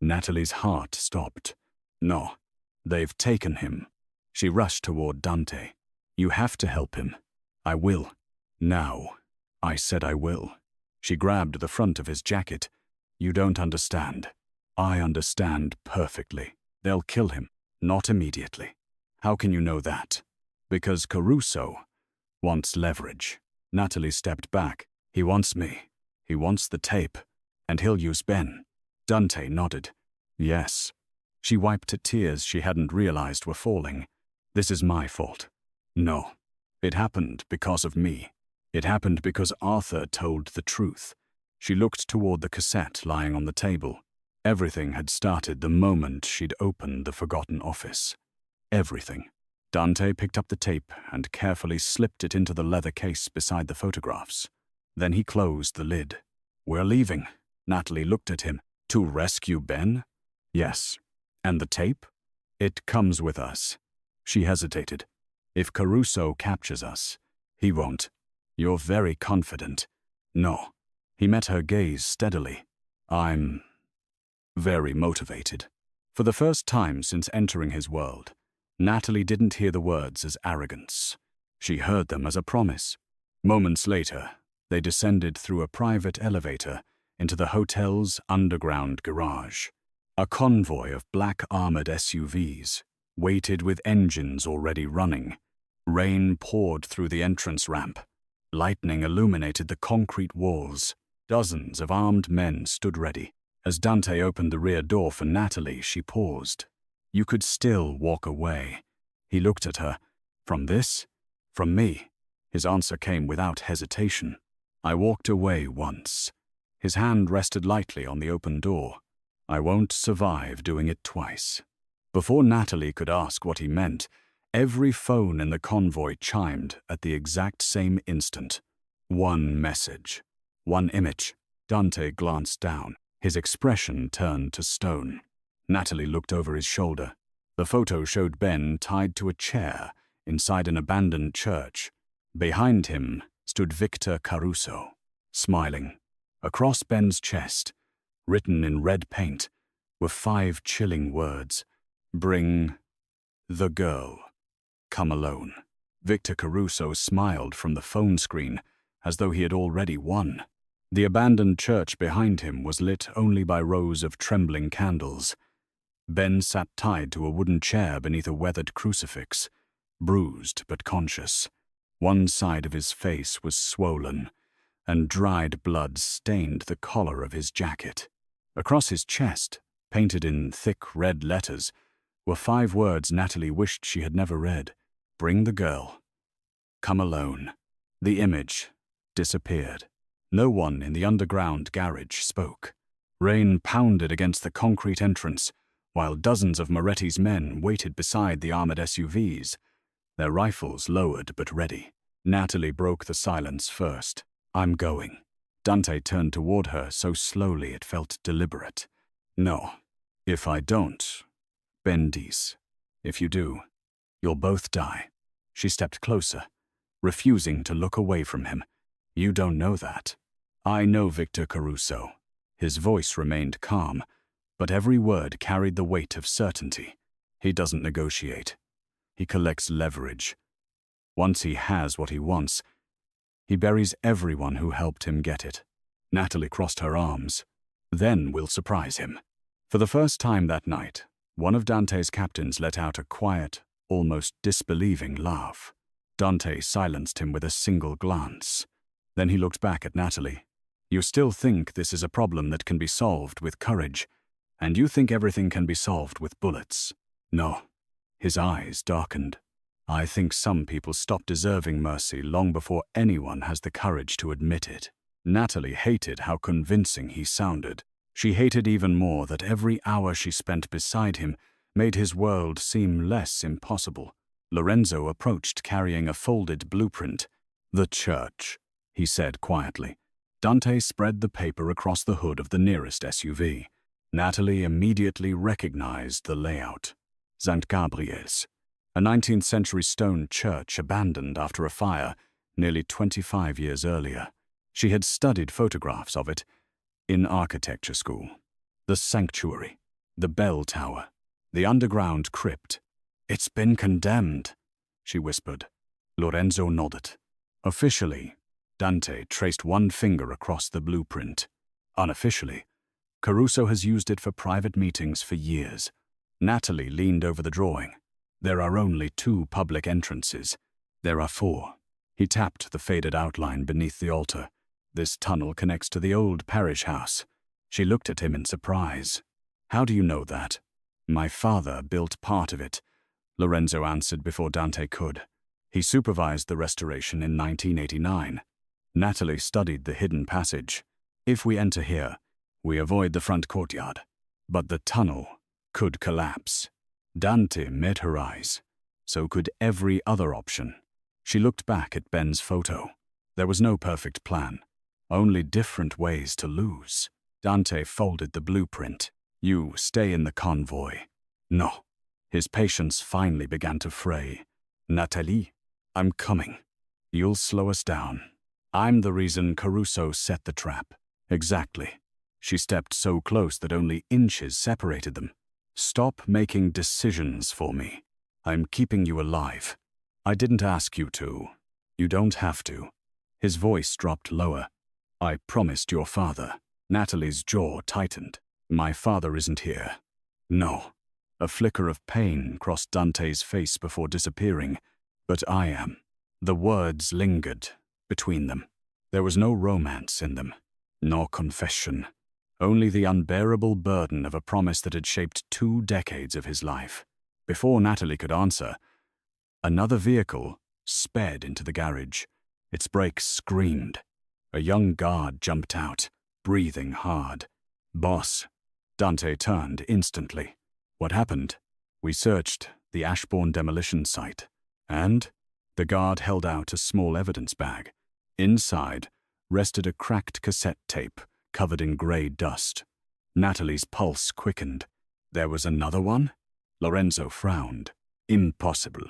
Speaker 1: Natalie's heart stopped. "No, they've taken him." She rushed toward Dante. "You have to help him." "I will." "Now." "I said I will." She grabbed the front of his jacket. "You don't understand." "I understand perfectly. They'll kill him. Not immediately." "How can you know that?" "Because Caruso wants leverage." Natalie stepped back. "He wants me. He wants the tape. And he'll use Ben." Dante nodded. "Yes." She wiped tears she hadn't realized were falling. "This is my fault." "No. It happened because of me. It happened because Arthur told the truth." She looked toward the cassette lying on the table. Everything had started the moment she'd opened the forgotten office. Everything. Dante picked up the tape and carefully slipped it into the leather case beside the photographs. Then he closed the lid. "We're leaving." Natalie looked at him. "To rescue Ben?" "Yes." "And the tape?" "It comes with us." She hesitated. "If Caruso captures us." "He won't." "You're very confident." "No." He met her gaze steadily. "I'm very motivated." For the first time since entering his world, Natalie didn't hear the words as arrogance. She heard them as a promise. Moments later, they descended through a private elevator into the hotel's underground garage. A convoy of black armored SUVs waited with engines already running. Rain poured through the entrance ramp. Lightning illuminated the concrete walls. Dozens of armed men stood ready. As Dante opened the rear door for Natalie, she paused. "You could still walk away." He looked at her. "From this? From me?" His answer came without hesitation. "I walked away once." His hand rested lightly on the open door. "I won't survive doing it twice." Before Natalie could ask what he meant, every phone in the convoy chimed at the exact same instant. One message. One image. Dante glanced down. His expression turned to stone. Natalie looked over his shoulder. The photo showed Ben tied to a chair inside an abandoned church. Behind him stood Victor Caruso, smiling. Across Ben's chest, written in red paint, were 5 chilling words. Bring the girl. Come alone. Victor Caruso smiled from the phone screen as though he had already won. The abandoned church behind him was lit only by rows of trembling candles. Ben sat tied to a wooden chair beneath a weathered crucifix, bruised but conscious. One side of his face was swollen, and dried blood stained the collar of his jacket. Across his chest, painted in thick red letters, were 5 words Natalie wished she had never read. Bring the girl. Come alone. The image disappeared. No one in the underground garage spoke. Rain pounded against the concrete entrance, while dozens of Moretti's men waited beside the armored SUVs, their rifles lowered but ready. Natalie broke the silence first. I'm going. Dante turned toward her so slowly it felt deliberate. No. If I don't, Bendis. If you do, you'll both die. She stepped closer, refusing to look away from him. You don't know that. I know Victor Caruso. His voice remained calm, but every word carried the weight of certainty. He doesn't negotiate. He collects leverage. Once he has what he wants, he buries everyone who helped him get it. Natalie crossed her arms. Then we'll surprise him. For the first time that night, one of Dante's captains let out a quiet, almost disbelieving laugh. Dante silenced him with a single glance. Then he looked back at Natalie. You still think this is a problem that can be solved with courage, and you think everything can be solved with bullets. No. His eyes darkened. I think some people stop deserving mercy long before anyone has the courage to admit it. Natalie hated how convincing he sounded. She hated even more that every hour she spent beside him made his world seem less impossible. Lorenzo approached carrying a folded blueprint. The church, he said quietly. Dante spread the paper across the hood of the nearest SUV. Natalie immediately recognized the layout. St. Gabriel's, a 19th-century stone church abandoned after a fire nearly 25 years earlier. She had studied photographs of it in architecture school. The sanctuary, the bell tower, the underground crypt. It's been condemned, she whispered. Lorenzo nodded. Officially, Dante traced one finger across the blueprint. Unofficially, Caruso has used it for private meetings for years. Natalie leaned over the drawing. There are only 2 public entrances. There are 4. He tapped the faded outline beneath the altar. This tunnel connects to the old parish house. She looked at him in surprise. How do you know that? My father built part of it, Lorenzo answered before Dante could. He supervised the restoration in 1989. Natalie studied the hidden passage. If we enter here, we avoid the front courtyard. But the tunnel could collapse. Dante met her eyes. So could every other option. She looked back at Ben's photo. There was no perfect plan, only different ways to lose. Dante folded the blueprint. You stay in the convoy. No. His patience finally began to fray. Natalie, I'm coming. You'll slow us down. I'm the reason Caruso set the trap. Exactly. She stepped so close that only inches separated them. Stop making decisions for me. I'm keeping you alive. I didn't ask you to. You don't have to. His voice dropped lower. I promised your father. Natalie's jaw tightened. My father isn't here. No. A flicker of pain crossed Dante's face before disappearing. But I am. The words lingered between them. There was no romance in them, nor confession. Only the unbearable burden of a promise that had shaped 2 decades of his life. Before Natalie could answer, another vehicle sped into the garage. Its brakes screamed. A young guard jumped out, breathing hard. Boss. Dante turned instantly. What happened? We searched the Ashbourne demolition site, and the guard held out a small evidence bag. Inside rested a cracked cassette tape covered in grey dust. Natalie's pulse quickened. There was another one? Lorenzo frowned. Impossible.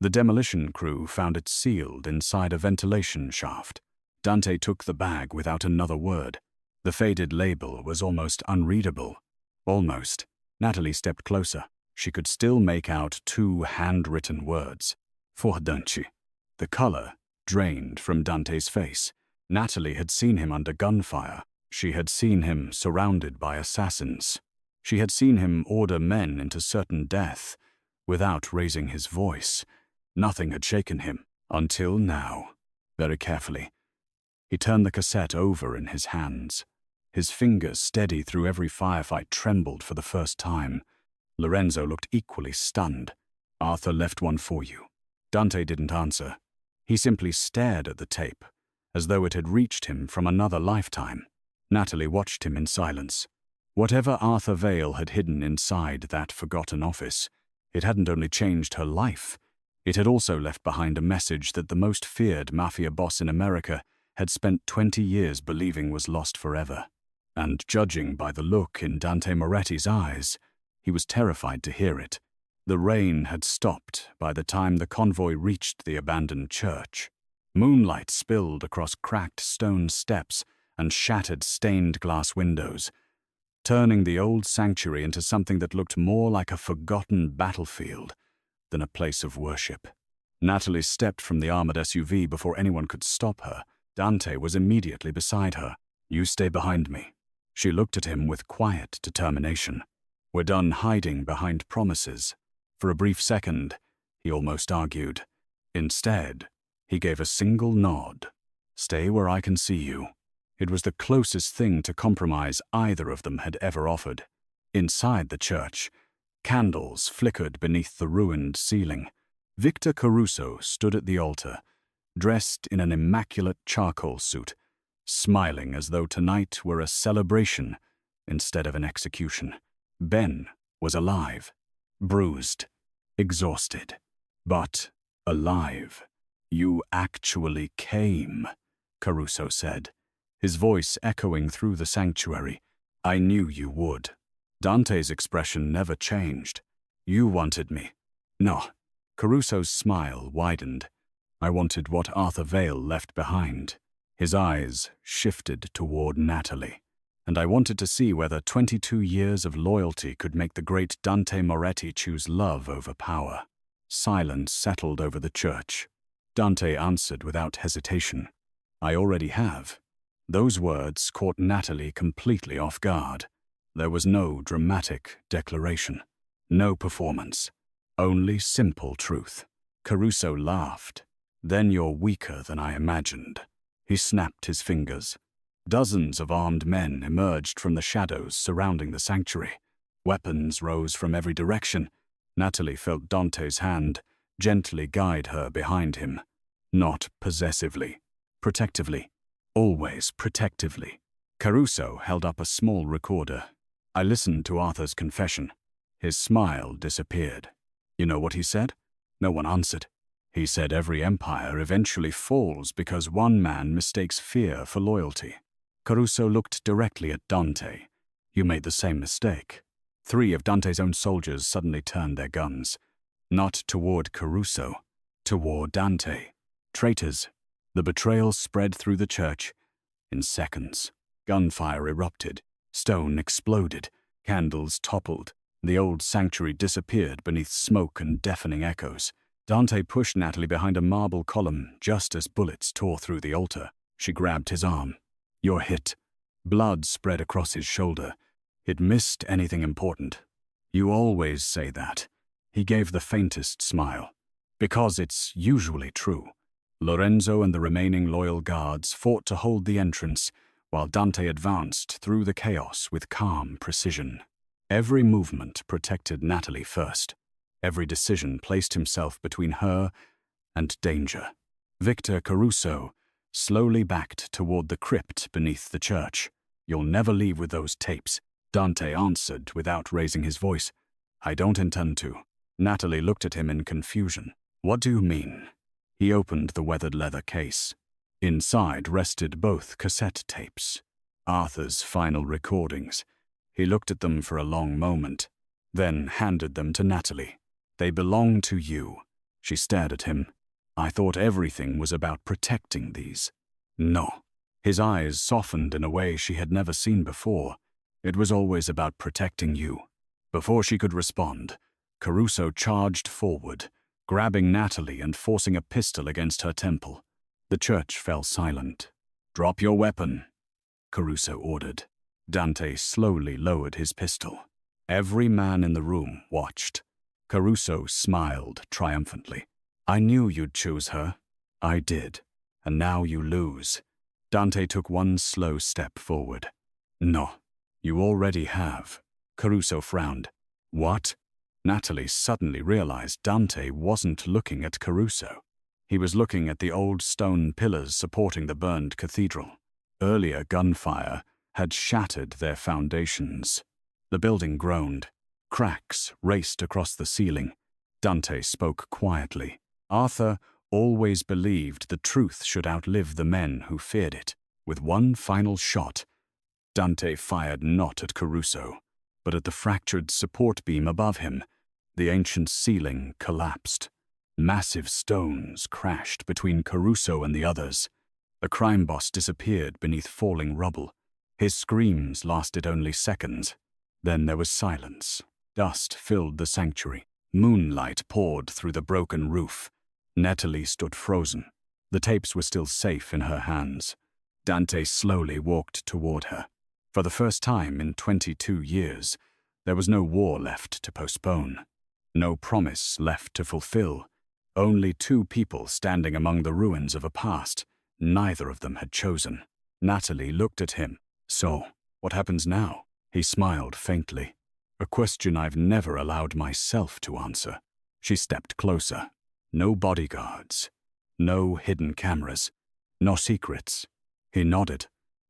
Speaker 1: The demolition crew found it sealed inside a ventilation shaft. Dante took the bag without another word. The faded label was almost unreadable. Almost. Natalie stepped closer. She could still make out 2 handwritten words. For Dante. The color drained from Dante's face. Natalie had seen him under gunfire. She had seen him surrounded by assassins. She had seen him order men into certain death without raising his voice. Nothing had shaken him until now. Very carefully, he turned the cassette over in his hands. His fingers, steady through every firefight, trembled for the first time. Lorenzo looked equally stunned. Arthur left one for you. Dante didn't answer. He simply stared at the tape, as though it had reached him from another lifetime. Natalie watched him in silence. Whatever Arthur Vale had hidden inside that forgotten office, it hadn't only changed her life, it had also left behind a message that the most feared mafia boss in America had spent 20 years believing was lost forever. And judging by the look in Dante Moretti's eyes, he was terrified to hear it. The rain had stopped by the time the convoy reached the abandoned church. Moonlight spilled across cracked stone steps and shattered stained glass windows, turning the old sanctuary into something that looked more like a forgotten battlefield than a place of worship. Natalie stepped from the armored SUV before anyone could stop her. Dante was immediately beside her. You stay behind me. She looked at him with quiet determination. We're done hiding behind promises. For a brief second, he almost argued. Instead, he gave a single nod. Stay where I can see you. It was the closest thing to compromise either of them had ever offered. Inside the church, candles flickered beneath the ruined ceiling. Victor Caruso stood at the altar, dressed in an immaculate charcoal suit, smiling as though tonight were a celebration instead of an execution. Ben was alive, bruised, exhausted, but alive. You actually came, Caruso said, his voice echoing through the sanctuary. I knew you would. Dante's expression never changed. You wanted me. No. Caruso's smile widened. I wanted what Arthur Vale left behind. His eyes shifted toward Natalie, and I wanted to see whether 22 years of loyalty could make the great Dante Moretti choose love over power. Silence settled over the church. Dante answered without hesitation. I already have. Those words caught Natalie completely off guard. There was no dramatic declaration, no performance, only simple truth. Caruso laughed. Then you're weaker than I imagined. He snapped his fingers. Dozens of armed men emerged from the shadows surrounding the sanctuary. Weapons rose from every direction. Natalie felt Dante's hand gently guide her behind him. Not possessively, protectively, always protectively. Caruso held up a small recorder. I listened to Arthur's confession. His smile disappeared. You know what he said? No one answered. He said every empire eventually falls because one man mistakes fear for loyalty. Caruso looked directly at Dante. You made the same mistake. 3 of Dante's own soldiers suddenly turned their guns. Not toward Caruso, toward Dante. Traitors. The betrayal spread through the church. In seconds, gunfire erupted. Stone exploded. Candles toppled. The old sanctuary disappeared beneath smoke and deafening echoes. Dante pushed Natalie behind a marble column just as bullets tore through the altar. She grabbed his arm. You're hit. Blood spread across his shoulder. It missed anything important. You always say that. He gave the faintest smile. Because it's usually true. Lorenzo and the remaining loyal guards fought to hold the entrance, while Dante advanced through the chaos with calm precision. Every movement protected Natalie first. Every decision placed himself between her and danger. Victor Caruso slowly backed toward the crypt beneath the church. You'll never leave with those tapes, Dante answered without raising his voice. I don't intend to. Natalie looked at him in confusion. What do you mean? He opened the weathered leather case. Inside rested both cassette tapes, Arthur's final recordings. He looked at them for a long moment. then handed them to Natalie. "They belong to you." She stared at him. "I thought everything was about protecting these." "No." His eyes softened in a way she had never seen before. "It was always about protecting you." Before she could respond, Caruso charged forward, grabbing Natalie and forcing a pistol against her temple. The church fell silent. "Drop your weapon," Caruso ordered. Dante slowly lowered his pistol. Every man in the room watched. Caruso smiled triumphantly. "I knew you'd choose her." "I did. And now you lose." Dante took one slow step forward. "No, you already have." Caruso frowned. "What?" Natalie suddenly realized Dante wasn't looking at Caruso. He was looking at the old stone pillars supporting the burned cathedral. Earlier gunfire had shattered their foundations. The building groaned. Cracks raced across the ceiling. Dante spoke quietly. Arthur always believed the truth should outlive the men who feared it. With one final shot, Dante fired not at Caruso, but at the fractured support beam above him. The ancient ceiling collapsed. Massive stones crashed between Caruso and the others. The crime boss disappeared beneath falling rubble. His screams lasted only seconds. Then there was silence. Dust filled the sanctuary. Moonlight poured through the broken roof. Natalie stood frozen. The tapes were still safe in her hands. Dante slowly walked toward her. For the first time in 22 years, there was no war left to postpone. No promise left to fulfill. Only two people standing among the ruins of a past neither of them had chosen. Natalie looked at him. "So, what happens now?" He smiled faintly. "A question I've never allowed myself to answer." She stepped closer. "No bodyguards. No hidden cameras. No secrets." He nodded.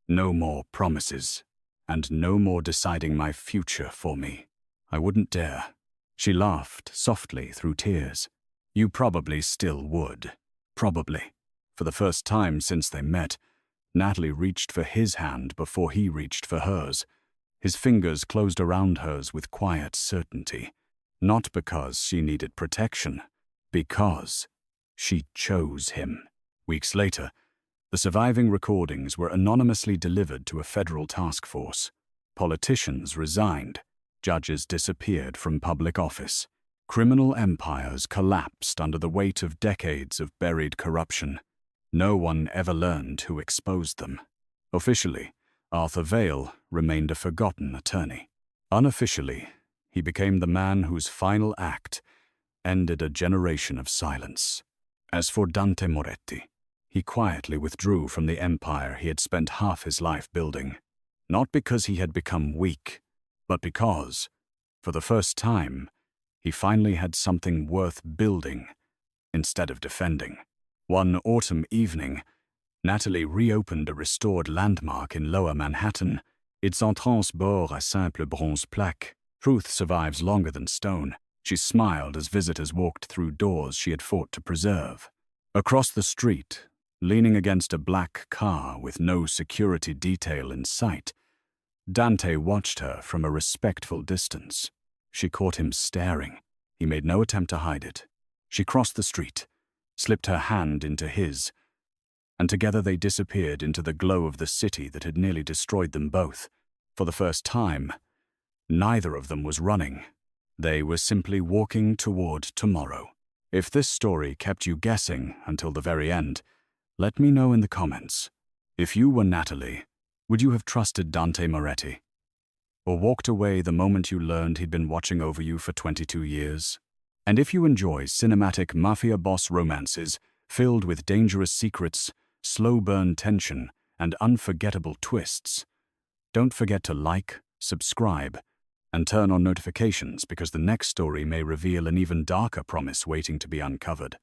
Speaker 1: "No more promises. And no more deciding my future for me. I wouldn't dare." She laughed softly through tears. "You probably still would. Probably." For the first time since they met, Natalie reached for his hand before he reached for hers. His fingers closed around hers with quiet certainty. Not because she needed protection, because she chose him. Weeks later, the surviving recordings were anonymously delivered to a federal task force. Politicians resigned. Judges disappeared from public office. Criminal empires collapsed under the weight of decades of buried corruption. No one ever learned who exposed them. Officially, Arthur Vale remained a forgotten attorney. Unofficially, he became the man whose final act ended a generation of silence. As for Dante Moretti, he quietly withdrew from the empire he had spent half his life building. Not because he had become weak, but because, for the first time, he finally had something worth building instead of defending. One autumn evening, Natalie reopened a restored landmark in Lower Manhattan. Its entrance bore a simple bronze plaque. Truth survives longer than stone. She smiled as visitors walked through doors she had fought to preserve. Across the street, leaning against a black car with no security detail in sight, Dante watched her from a respectful distance. She caught him staring. He made no attempt to hide it. She crossed the street, slipped her hand into his, and together they disappeared into the glow of the city that had nearly destroyed them both. For the first time, neither of them was running. They were simply walking toward tomorrow. If this story kept you guessing until the very end, let me know in the comments. If you were Natalie, would you have trusted Dante Moretti? Or walked away the moment you learned he'd been watching over you for 22 years? And if you enjoy cinematic Mafia Boss romances filled with dangerous secrets, slow-burn tension, and unforgettable twists, don't forget to like, subscribe, and turn on notifications because the next story may reveal an even darker promise waiting to be uncovered.